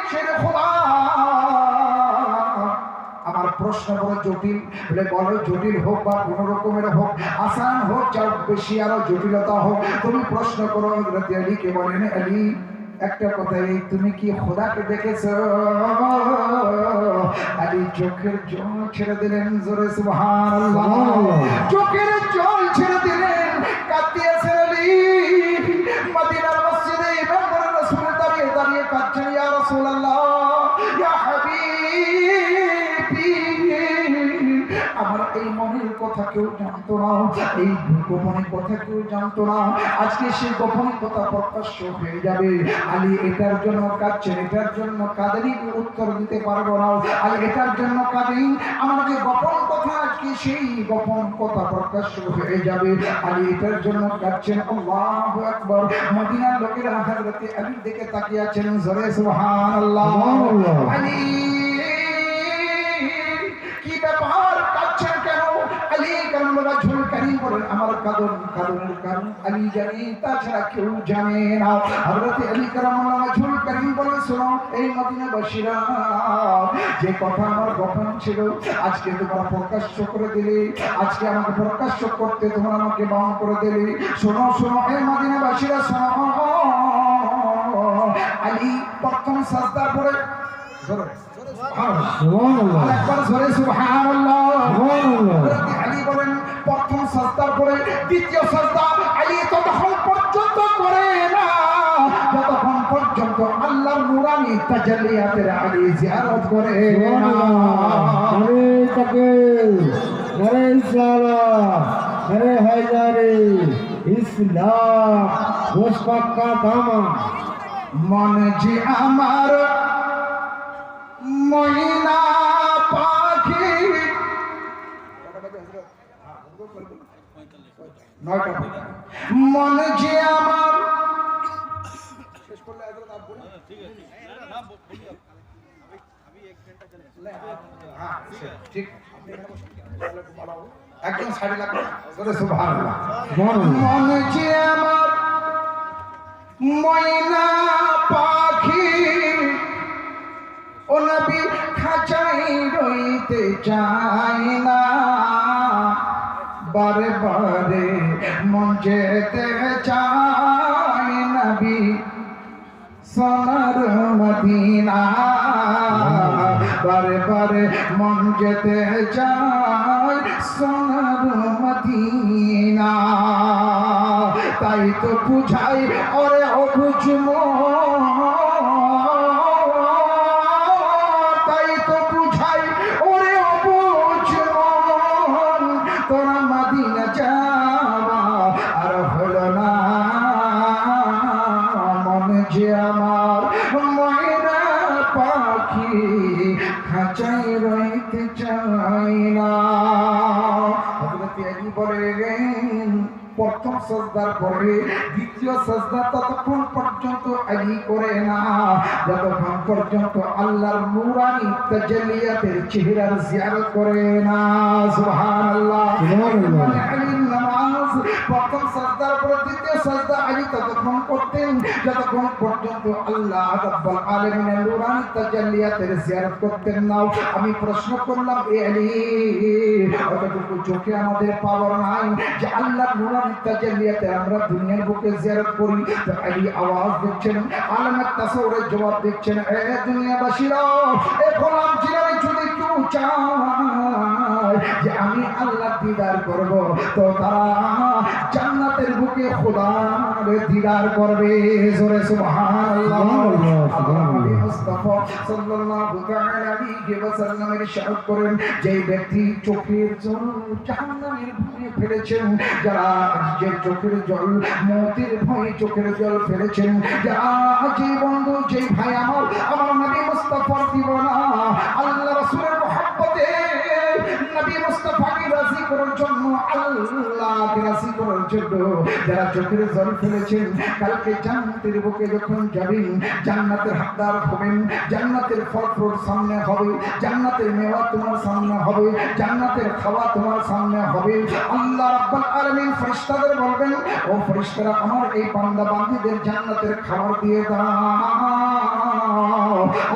শের খোদা, আমার প্রশ্ন বড় জটিল। বলে, বলো জটিল হোক বা কোন রকমের হোক, আসান হোক যা বেশি আরো জটিলতা হোক, তুমি প্রশ্ন করো। হযরত আলী কে বলেন, আলী একটা কথাই, তুমি কি খোদাকে দেখেছো? আলী চোখের জল ছেড়ে দিলেন। জোরে সুবহানাল্লাহ। চোখের জল ছেড়ে দিলেন, কাঁদতেছেন আলী। মদিনার মসজিদে ইমাম রাসূল দাঁড়িয়ে দাঁড়িয়ে কাঁদছেন, ইয়া রাসূলুল্লাহ, ইয়া হাবিবি, আমার এই মনের কথা কেউ জানতো না, এই গোপনের কথা কেউ জানতো না, আজকে সেই গোপনের কথা প্রকাশ্য হয়ে যাবে। আলী এটার জন্য কাঁদছেন, এটার জন্য কাঁদেনি, উত্তর দিতে পারবো না। আলী এটার জন্য কাঁদেন, আমার যে গোপন কথা আজকে সেই গোপন কথা প্রকাশ্য হয়ে যাবে। আলী এটার জন্য কাঁদছেন। আল্লাহু আকবার। মদিনার লোকেরা হযরত আলীর দিকে তাকিয়ে আছেন। জোরে সুবহানাল্লাহ। আলী কি ব্যাপার, কাঁদছেন কেন? আলী কারামুল্লাহ ওয়াজহুল কারীম বলেন, আমার কাঁদনের কারণ আলী জানে, তাছাড়া কেউ জানে না। হযরত আলী কারামুল্লাহ ওয়াজহুল কারীম বলেন, শোনো এই মদিনাবাসীরা, যে কথা আমার গোপন ছিল আজকে তোমরা প্রকাশ্য করে দিলে, আজকে আমাকে প্রকাশ্য করতে তোমরা আমাকে বারণ করে দিলে। শোনো শোনো এই মদিনাবাসীরা, শোনো, আলী প্রথম সাজদার পরে প্রথম সাজদার পরে দ্বিতীয় তাজাল্লিয়াতের আলী জিয়ারত করে না। নারে তাকবীর, নারে ইসলাম, নারে হায়দারি, ইসলাম গোসপাক্কা দামা। মন যে আমার ময়না পাখি, মন যে আমার ঠিক একদম সাড়ে লাখ সুবহানাল্লাহ। মন যে আমার ময়না পাখি, ও নবী খাঁচাই রইতে চাই না, বারে বারে মন যেতে চাই নবী সোনার মদিনা, বারে বারে মন যেতে চাই সোনার মদিনা। তাই তো বুঝাই ওরে অবুঝ মন, তাই তো বুঝাই ওরে অবুঝ মন, তোরা মদিনা যাওয়া আর হলো না। মন যে আমার ময়না পাখি, খাঁচাই রইতে চাই না। হযরত আলী বলেন প্রথম সাজদার পরে দ্বিতীয় সাজদা ততক্ষণ পর্যন্ত আলী করে না যতক্ষণ পর্যন্ত আল্লাহর নূরানি তাজাল্লিয়াতের চেহারার জিয়ারত করে না। সুবহানাল্লাহ। আলীর নামাজ প্রথম সাজদার পরে দ্বিতীয় সাজদা আলী ততক্ষণ করতেন যতক্ষণ পর্যন্ত আল্লাহ রাব্বুল আলামিনের নূরানি তাজাল্লিয়াতের জিয়ারত করতেন না। আমি প্রশ্ন করলাম, এ আলী, অতটুকু চোখে আমাদের পাওয়ার নাই যে আল্লাহর নূরানি তাজাল্লিয়াতে আমরা দুনিয়ার বুকে জিয়ারত করি? তো আলী আওয়াজ দিচ্ছেন, আলমের তাসাউরের জবাব দিচ্ছেন, এ দুনিয়াবাসীরা, এ গোলাম জিলানী যদি কেউ চায় যে আমি আল্লাহ দিদার করব, তো তারা জান্নাতের বুকে খোদার দিদার করবে। জোরে সুবহানাল্লাহ। আল্লাহ মুস্তাফা সাল্লাল্লাহু তাআলা আলাইহি ওয়াসাল্লামের ইরশাদ করেন, যে ব্যক্তি চোখের জল জাহান্নামের ভয়ে ফেলেছেন, যারা যে চোখের জল মওতের ভয়ে চোখের জল ফেলেছেন, যারা যে বন্ধু যে ভাই আমার নবী মুস্তাফার দিওয়ানা, আল্লাহ রাসূলের মহব্বতে নবী মুস্তাফাকে রাজি করার জন্য, আল্লাহকে রাজি করার জন্য যারা চোখের জল ফেলেছেন, কালকে জান্নাতের বুকে যখন যাবেন, জান্নাতের হকদার হবেন, জান্নাতের ফল ফ্রুট সামনে হবে, জান্নাতের মেওয়া তোমার সামনে হবে, জান্নাতের খাওয়া তোমার সামনে হবে। আল্লাহ রাব্বুল আলামিন ফেরেশতাদের বলবেন, ও ফেরেশতারা, আমার এই বান্দা বান্দীদের জান্নাতের খাবার দিয়ে দাও।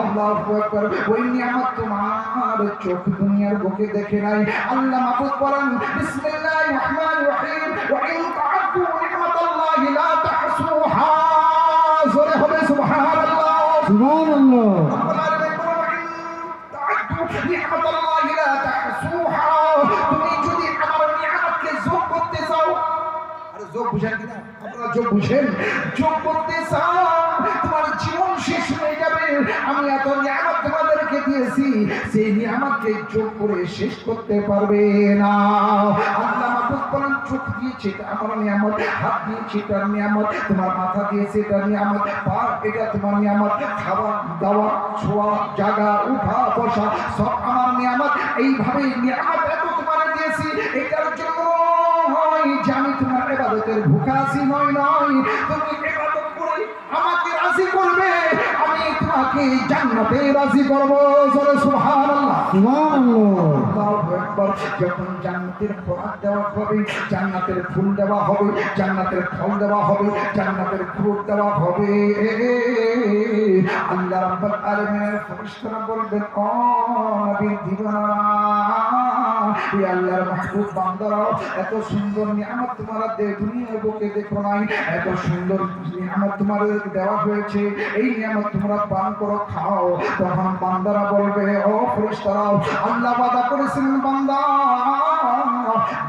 আল্লাহু আকবার। ওই নিয়ামত তোমার চোখ দুনিয়ার বুকে দেখে নাই। আল্লাহ মাবুদ বলেন, বিসমিল্লাহির রহমানির রহিম, ওয়া ইন তা'আদ্দু নি'মাতাল্লাহি লা তাহসুহা। জোরে হবে সুবহানাল্লাহ। সুবহানাল্লাহ। রব্বুল আলামিন বলেন, তা'আদ্দু নি'মাতাল্লাহি লা তাহসুহা। তুমি যদি আমার নিয়ামতকে যোগ করতে চাও, আরে যোগ বুঝেন কিনা? আপনারা যোগ বুঝেন? যোগ করতে চাও, তোমার জীবন শেষ হয়ে যাবে। আমি এত নিয়ামত তোমাদেরকে দিয়েছি, সেই নিয়ামতকে যোগ করে শেষ করতে পারবে না। আল্লাহ মাবুদ বলেন, চোখ দিয়েছে এটা আমার নিয়ামত, হাত দিয়েছে এটা নিয়ামত, তোমার মাথা দিয়েছে এটা নিয়ামত, পা এটা তোমার নিয়ামত, খাওয়া দাওয়া ছোঁয়া জাগা উঠা বসা সব আমার নিয়ামত। এইভাবে নিয়ামত এত তোমার দিয়েছি, এটার জন্য যে আমি তোমার ইবাদতের ভুখা আছি নয়। তুমি ইবাদত করে আমাকে রাজি করবে, আমি তোমাকে জান্নাতে রাজি করব। জোরে সুবহানাল্লাহ। সুবহানাল্লাহ। আল্লাহু আকবার। যখন জান্নাতের খোরাক দেওয়া হবে, জান্নাতের ফুল দেওয়া হবে, জান্নাতের ফল দেওয়া হবে, জান্নাতের ফ্রুট দেওয়া হবে, আল্লাহ রাব্বুল আলামিনের ফেরেশতারা বলবেন, ও নবীর দিওয়ানা, এই আল্লাহর মাহবুব বান্দারা, এত সুন্দর নিয়ামত তোমরা দুনিয়ার বুকে দেখো নাই, এত সুন্দর নিয়ামত তোমাদের দেওয়া হয়েছে, এই নিয়ামত তোমরা পান করো, খাও। তখন বান্দারা বলবে, ও ফেরেশতারা, আল্লাহ ওয়াদা করেছেন বান্দা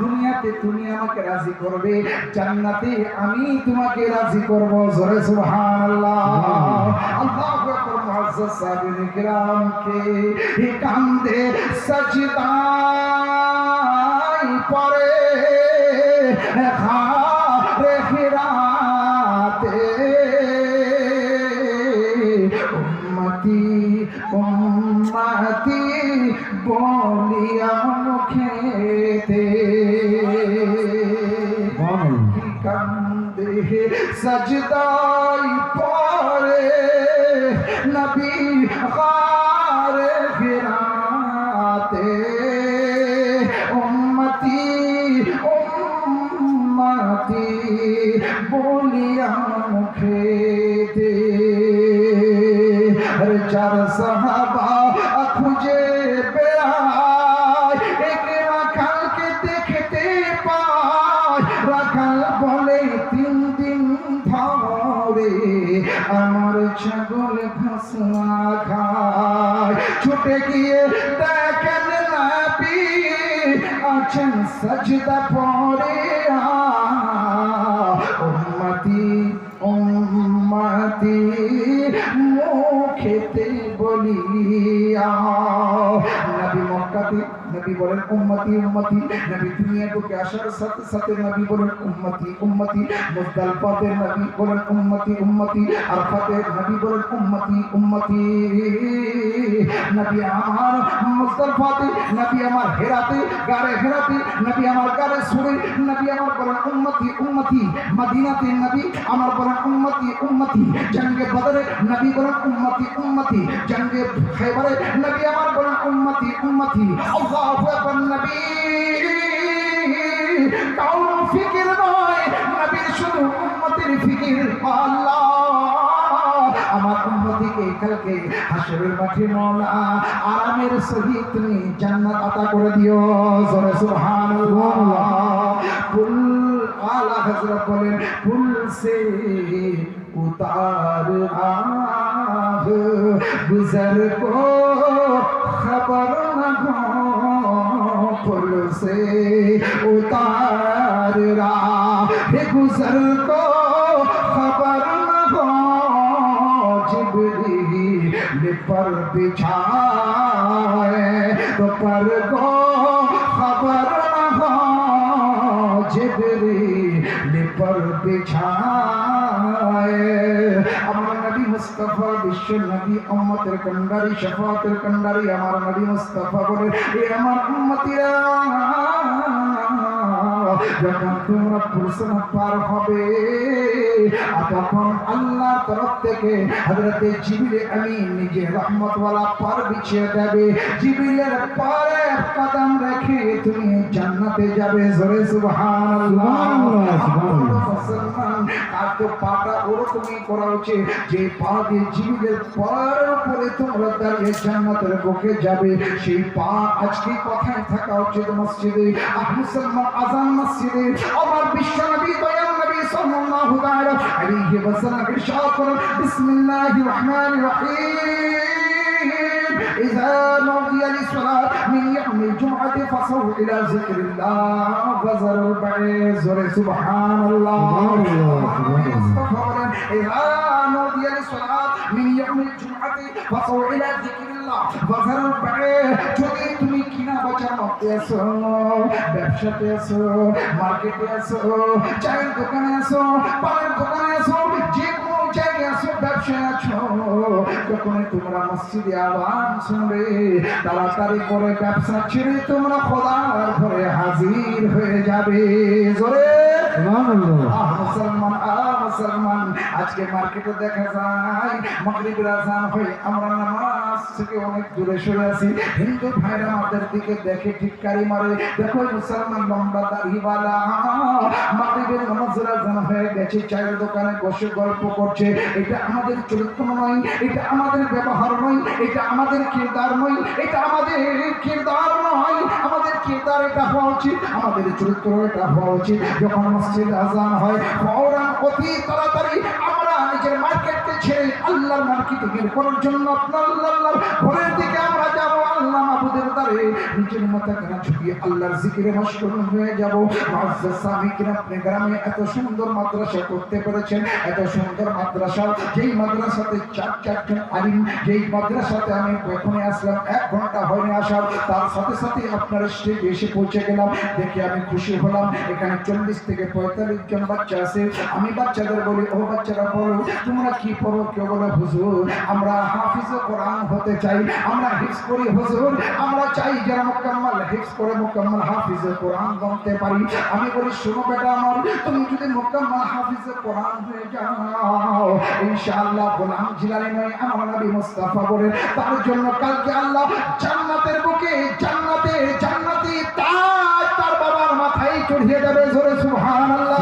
দুনিয়াতে তুমি আমাকে রাজি করবে, জান্নাতে আমি তোমাকে রাজি করব। জোরে সুবহানাল্লাহ। আল্লাহু আকবার। মুআজ্জাজ সাহাবায়ে কিরাম কে কান্দে সাজদায় পড়ে খারে খিরাতে উম্মতি উম্মতি বলিয়া মুখেতে কান্দে সাজদায় পড়ে নবী খারে খিরাতে উম্মতি উম্মতি বলিয়া মুখেতে। চার সাহাবা খুঁজে বেড়ায়, এক রাখালকে দেখতে পায়। রাখাল বলে 3 দিন ধরে আমার ছাগল ঘাস না খায়। ছুটে গিয়ে দেখেন নবী আছেন সাজদা পড়ে। উম্মতি উম্মতি মুখেতে বলিয়া। নবী মক্কাতে নবী বলেন উম্মতি উম্মতি। নবী দুনিয়া থেকে আসার সাথে সাথে নবী বলেন উম্মতি উম্মতি। মুজদালিফাতে নবী বলেন উম্মতি উম্মতি। আরাফাতে নবী বলেন উম্মতি উম্মতি। নবী আমার মুজদালিফাতে, নবী আমার হেরাতে গারে হেরাতে, নবী আমার গারে সুরে নবী আমার বলেন উম্মতি উম্মতি। মদিনাতে নবী আমার বলেন উম্মতি উম্মতি। জঙ্গে বদরে নবী বলেন উম্মতি উম্মতি। জঙ্গে খায়বারে নবী আমার বলেন উম্মতি উম্মতি। আল্লাহু আকবার। নবী কাউর ফিকির নয়, নবীর শুধু উম্মতের ফিকির। আল্লাহ আমার উম্মতিকে কালকে হাসরের মাঠে মওলা আরামের সহিত তুমি জান্নাত আতা করে দিও। জোরে সুবহানাল্লাহ। কুল আলা হযরত বলেন কুল সে उतार आह गुजर को खबर न हो, पुल से उतार राह गुजर को खबर न हो। जिब्रील पर बिछाए तो पर को खबर न हो। जिब्रील पर बिछाए আমার নবী মুস্তাফা বিশ্ব নবী উম্মতের কান্ডারি শাফাতের কান্ডারি আমার নবী মুস্তাফা বলে এ আমার উম্মতিরা যখন তোমরা পুরসনা পার হবে তখন আল্লাহর তরফ থেকে হযরতে জিবরিল আমিন নিজে রহমতওয়ালা পার বিছিয়ে দেবে। জিবরিলের পায়ে কদম রেখে তুমি জান্নাতে যাবে। জোরে সুবহানাল্লাহ। মুসলমান আর তো পাটা ওরকমই করা উচিত যে পা দিয়ে জিবরিলের পায়ের উপরে তোমরা দাঁড়িয়ে জান্নাতের বুকে যাবে। সেই পা আজকে কোথায় থাকা উচিত? মসজিদে। আর মুসলমান আজান মসজিদে। আমার বিশ্ব নবী দয়াল নবী সাল্লাল্লাহু তাআলা আলাইহি ওয়াসাল্লাম ইরশাদ করেন বিসমিল্লাহির রহমানির রহিম ইযা নুদিয়া লিস-সালাত মিন ইয়াউমিল জুমআতি ফাসাউ ইলা যিকরিল্লাহ ওয়া যারুল বাই'আ। জোরে সুবহানাল্লাহ। মুস্তাফা বলেন ইযা নুদিয়া লিস-সালাত মিন ইয়াউমিল জুমআতি ফাসাউ ইলা যিকরিল্লাহ ওয়া যারুল বাই'আ। যদি তুমি কিনা বেচা করতে আসো, ব্যবসাতে আসো, মার্কেটে আসো, চায়ের দোকানে আসো, পানের দোকানে আসো, যে কোনো জায়গায় আসো, ব্যবসায় আছো, যখন তোমরা মসজিদে আওয়াজ শুনবে তাড়াতাড়ি করে ব্যবসা ছেড়ে তোমরা খোদার ঘরে হাজির হয়ে যাবে। জোরে মুসলমান মুসলমান আজকে মার্কেটে দেখা যায় মাগরিবের আযান হয়, আমরা নামাজ থেকে অনেক দূরে সরে আছি। হিন্দু ভাইরা আমাদের দিকে দেখে টিটকারি মারে। দেখো মুসলমান লম্বা দাড়িওয়ালা মাগরিবের নামাজের আযান হয়ে গেছে, চায়ের দোকানে বসে গল্প করছে। এটা আমাদের চরিত্র নয়, এটা আমাদের ব্যবহার নয়, এটা আমাদের কিরদার নয়, এটা আমাদের কিরদার নয়। আমাদের কিরদার এটা হওয়া উচিত, আমাদের চরিত্র এটা হওয়া উচিত। যখন মসজিদ আযান হয় ফওরান অতি তাড়াতাড়ি আমরা নিজের মার্কেটকে ছেড়ে আল্লাহর মার্কেটে বের করার জন্য আপনার আল্লাহর ঘরের দিকে আমরা যাব, আল্লাহ মাবুদের দ্বারে নিজের মাথা কানা ঝুঁকিয়ে আল্লাহর জিকিরে মশগুল হয়ে যাব। মুআজ্জাজ সামিকিন আপনি গ্রামে এত সুন্দর মাদ্রাসা করতে পেরেছেন, এত সুন্দর মাদ্রাসা, যেই মাদ্রাসাতে চারজন আলিম, যেই মাদ্রাসাতে আমি এখনই আসলাম, 1 ঘন্টা হয়নি আসার, তার সাথে সাথে আপনার স্টেজে এসে পৌঁছে গেলাম। দেখে আমি খুশি হলাম। এখানে 40 থেকে 45 জন বাচ্চা আছে। আমি বাচ্চাদের বলি, ও বাচ্চারা বলো তোমরা কি পড়ো? কেউ বলে হুজুর আমরা হাফিজে কোরআন হতে চাই, আমরা হিফজ করি হুজুর, আমরা চাই যারা মুকাম্মাল হিফজ করে মুকাম্মাল হাফিজে কোরআন বনতে পারি। আমি বলি শোনো বেটা আমার, তুমি যদি মুকাম্মাল হাফিজে কোরআন হয়ে যাও ইনশাআল্লাহ গোলাম জিলানী নয় আমার নবী মুস্তাফা বলেন, তার জন্য কালকে আল্লাহ জান্নাতের বুকে জান্নাতি তাজ তার বাবার মাথায় চড়িয়ে দেবে। জোরে সুবহানাল্লাহ।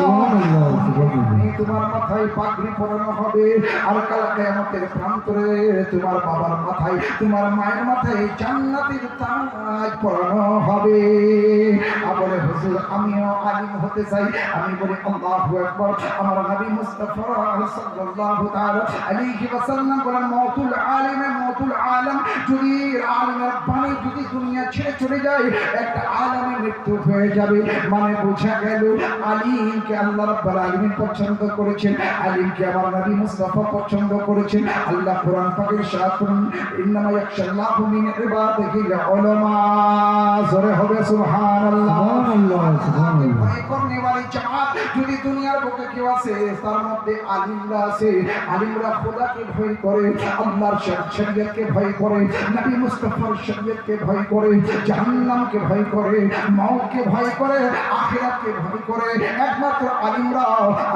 তোমার মাথায় পাগড়ি পরানো হবে, আর কাল কিয়ামতের প্রান্তরে তোমার বাবার মাথায়, তোমার মায়ের মাথায় জান্নাতের তাজ পরানো হবে। বলে হুজুর আমিও আলিম হতে চাই। আমি বলি আল্লাহু আকবার। আমার নবী মুস্তাফা সাল্লাল্লাহু তাআলা আলাইহি ওয়াসাল্লাম বলেন, মওতুল আলম, যদি আলিমের বাণী যদি দুনিয়া ছেড়ে চলে যায়, একটা আলেমের মৃত্যু হয়ে যাবে। মানে বোঝা গেল আলিমকে আল্লাহ রাব্বুল আলামিন পছন্দ করেছেন, আলিমকে আমার নবী মুস্তাফা পছন্দ করেছেন। আল্লাহ কোরআন পাকে ইরশাদ করেন, ইন্নামা ইয়াখশাল্লাহু মিন ইবাদিহিল উলামা। জোরে হবে সুবহানাল্লাহ। ভয় করনে वाली জামাত যদি দুনিয়ার বুকে কেউ আছে, তার মধ্যে আলিমরা আছে। আলিমরা খোদাকে ভয় করে, আল্লাহর শরীয়তকে ভয় করে, নবী মুস্তাফার শরীয়তকে ভয় করে, জাহান্নামকে ভয় করে, মওতকে ভয় করে, আখিরাতকে ভয় করে। একমাত্র আলিমরা।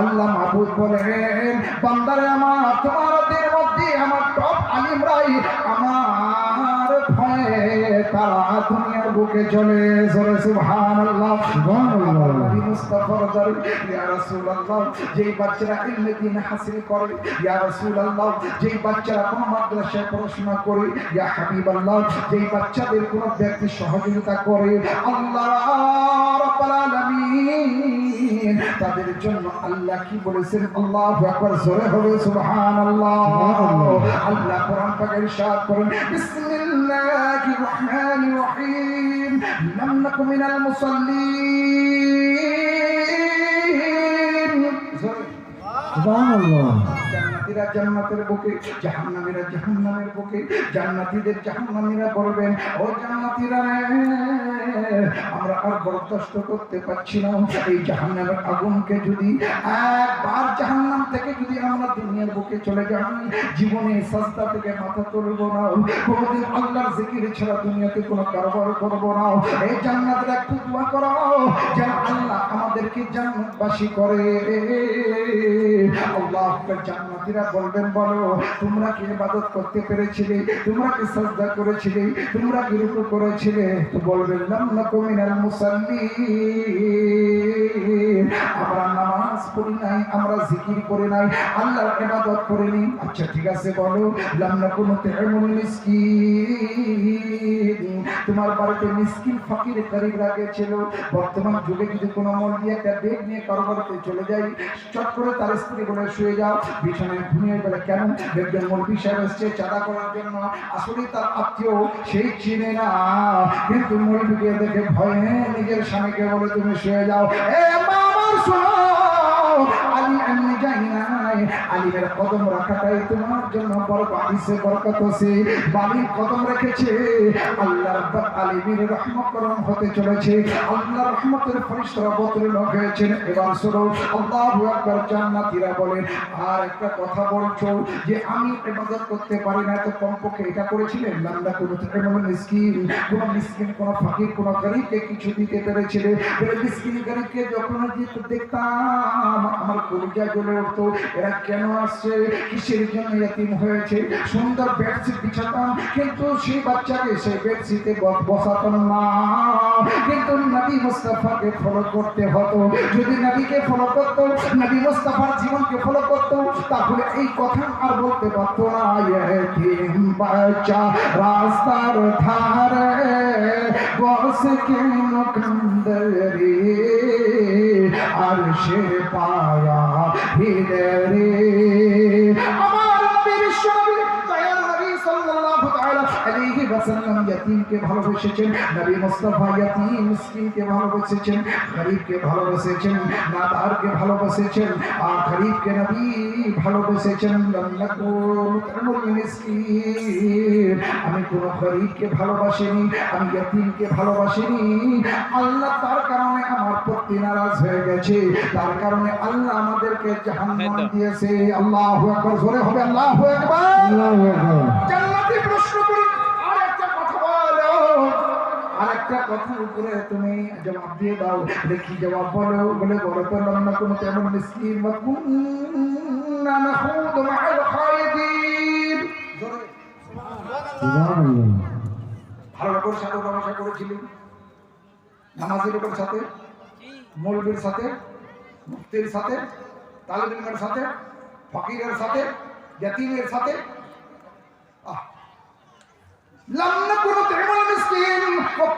আল্লাহ মাবুদ বলেন, বান্দারে আমার তোমাদের মধ্যে আমার টপ আলিমরাই আমার ভয়ে তারা দুনিয়ার বুকে চলে। জোরে সুবহানাল্লাহ। সুবহানাল্লাহ। নবী মুস্তাফার দরে ইয়া রাসূলুল্লাহ, যেই বাচ্চারা ইলমে দ্বীন হাসিল করে, ইয়া রাসূলুল্লাহ, যেই বাচ্চারা কোন মাদ্রাসায় পড়াশোনা করে, ইয়া হাবিবাল্লাহ, যেই বাচ্চাদের কোন ব্যক্তি সহযোগিতা করে, আল্লাহ রাব্বুল আলামিন তাদের জন্য আল্লাহ কি বলেছেন? আল্লাহু আকবার। জোরে হবে সুবহানাল্লাহ। আল্লাহ কোরআন পাকে ইরশাদ করেন, বিসমিল্লাহির রহমানির রহিম, লাম নাকুম মিনাল মুসাল্লিন। সুবহানাল্লাহ। জান্নাতীরা জান্নাতের বুকে, জাহান্নামীরা জাহান্নামের বুকে। জান্নাতীদের জাহান্নামীরা বলবেন, ও জান্নাতীরা আমরা আর বরদাস্ত করতে পারছি না এই জাহান্নামের আগুনকে। যদি একবার জাহান্নাম থেকে যদি আমরা দুনিয়ার বুকে চলে যাই, জীবনে সাজদা থেকে মাথা তুলব না, কোনোদিন আল্লাহর জিকির ছাড়া দুনিয়াতে কোনো কারবার করব না। এই জান্নাতের একটু দোয়া করো যেন আল্লাহ আমাদেরকে জান্নাতবাসী করে। আল্লাহ জান্নাতীরা বলবেন, বলো তোমরা কি ইবাদত করতে পেরেছিলে? তোমরা কি সাজদা করেছিলে? তোমরা কি রুকু করেছিলে? তো বলবেন, লাম নাকুম মিনাল মুসাল্লিন, আমরা নামাজ পড়ি নাই, আমরা জিকির করে নাই, আল্লাহর ইবাদত করিনি। আচ্ছা ঠিক আছে, বলো লাম নাকুম নুতঈমুল মিসকিন, তোমার বাড়িতে মিসকিন ফকির গরীবরা ছিল। বর্তমান যুগে যদি কোনো মৌলবি একটা বেগ নিয়ে কারো বাড়িতে চলে যায়, চট করে তার স্ত্রী বলে শুয়ে যাও, বিছানায় ঘুমিয়ে গেলে কেন? একজন মৌলবি সাহেব এসছে চাঁদা করার জন্য, আসলে তার আত্মীয় সেই চিনে না, কিন্তু মৌলবিকে দেখে ভয়ে নিজের স্বামীকে বলে তুমি শুয়ে যাও। এ বাবার শোনো, আলী এমনি যাই নাই, আলীর কদম রাখাটাই তোমার জন্য বড় বাড়িছে বরকত আছে। বালির কদম রেখেছে, আল্লাহ রাব্বুল আলামিনের রহমত করম হতে চলেছে, আল্লাহর রহমতের ফেরেশতারা অবতীর্ণ হয়েছেন। এবার শুনো, আল্লাহু আকবার। জান্নাতীরা বলেন, আর একটা কথা বলছো যে আমি ইবাদত করতে পারি না, তো কমপক্ষে এটা করেছিলেন, লাল্লা কোন মিসকিন, কোন মিসকিন, কোন ফকির, কোন গরীবকে কিছু দিতে পেরেছিলে? মিসকিন গরীবকে যখন দেখতাম আমার কলিজা জ্বলে উঠতো, এরা কেন আসছে, কিসের জন্য ইতিম হয়েছে। সুন্দর বেডশিট বিছাতাম, কিন্তু সেই বাচ্চাকে সেই বেডশিটে বসাতাম না, কিন্তু নবী মুস্তাফাকে ফলো করতে হতো। যদি নবীকে ফলো করতো, নবী মুস্তাফার জীবনকে ফলো করতো, তাহলে এই কথা আর বলতে পারতো না, ইতিম বাচ্চা রাস্তার ধারে বসে কেন কান্দে রে, আর সে পায়া হিরে রে। আমার নবী বিশ্বনবী দয়াল নবী সাল্লাল্লাহু তাআলা আলাইহি ওয়াসাল্লাম ইয়াতীমকে ভালোবেসেছেন, নবী মুস্তাফা ইয়াতীম মিসকিনকে ভালোবেসেছেন, গরীবকে ভালোবেসেছেন, নাদারকে ভালোবেসেছেন, আর গরীবকে নবী ভালোবেসেছেন। আমি কোন গরীবকে ভালোবাসিনি, আমি ইয়াতীমকে ভালোবাসিনি। আল্লাহ তার কারণে আমার প্রতি নারাজ হয়ে গেছে, তার কারণে আল্লাহ আমাদেরকে জাহান্নাম দিয়েছে। আল্লাহু আকবার, জোরে হবে আল্লাহু আকবার। আল্লাহু আকবার। জান্নাতি প্রশ্ন করুন, আরেকটা কথা বলো, আরেকটা কথার উপরে তুমি জবাব দিয়ে দাও। দেখি জবাব বলো, বলে বলো তো লম্বা কোন তেমন মিসকিন বা কুন্না নাখুদু মা'আল খায়দিন। সুবহানাল্লাহ। ভালো লোকের সাথে ব্যবসা করেছিলি, নামাজি লোকের সাথে, মৌলবীর সাথে, মুফতির সাথে, তালিব ইলমের সাথে, ফকিরের সাথে, ইয়াতীমের সাথে। লাম নাকুনু তু'ইমুল মিসকিন ওয়া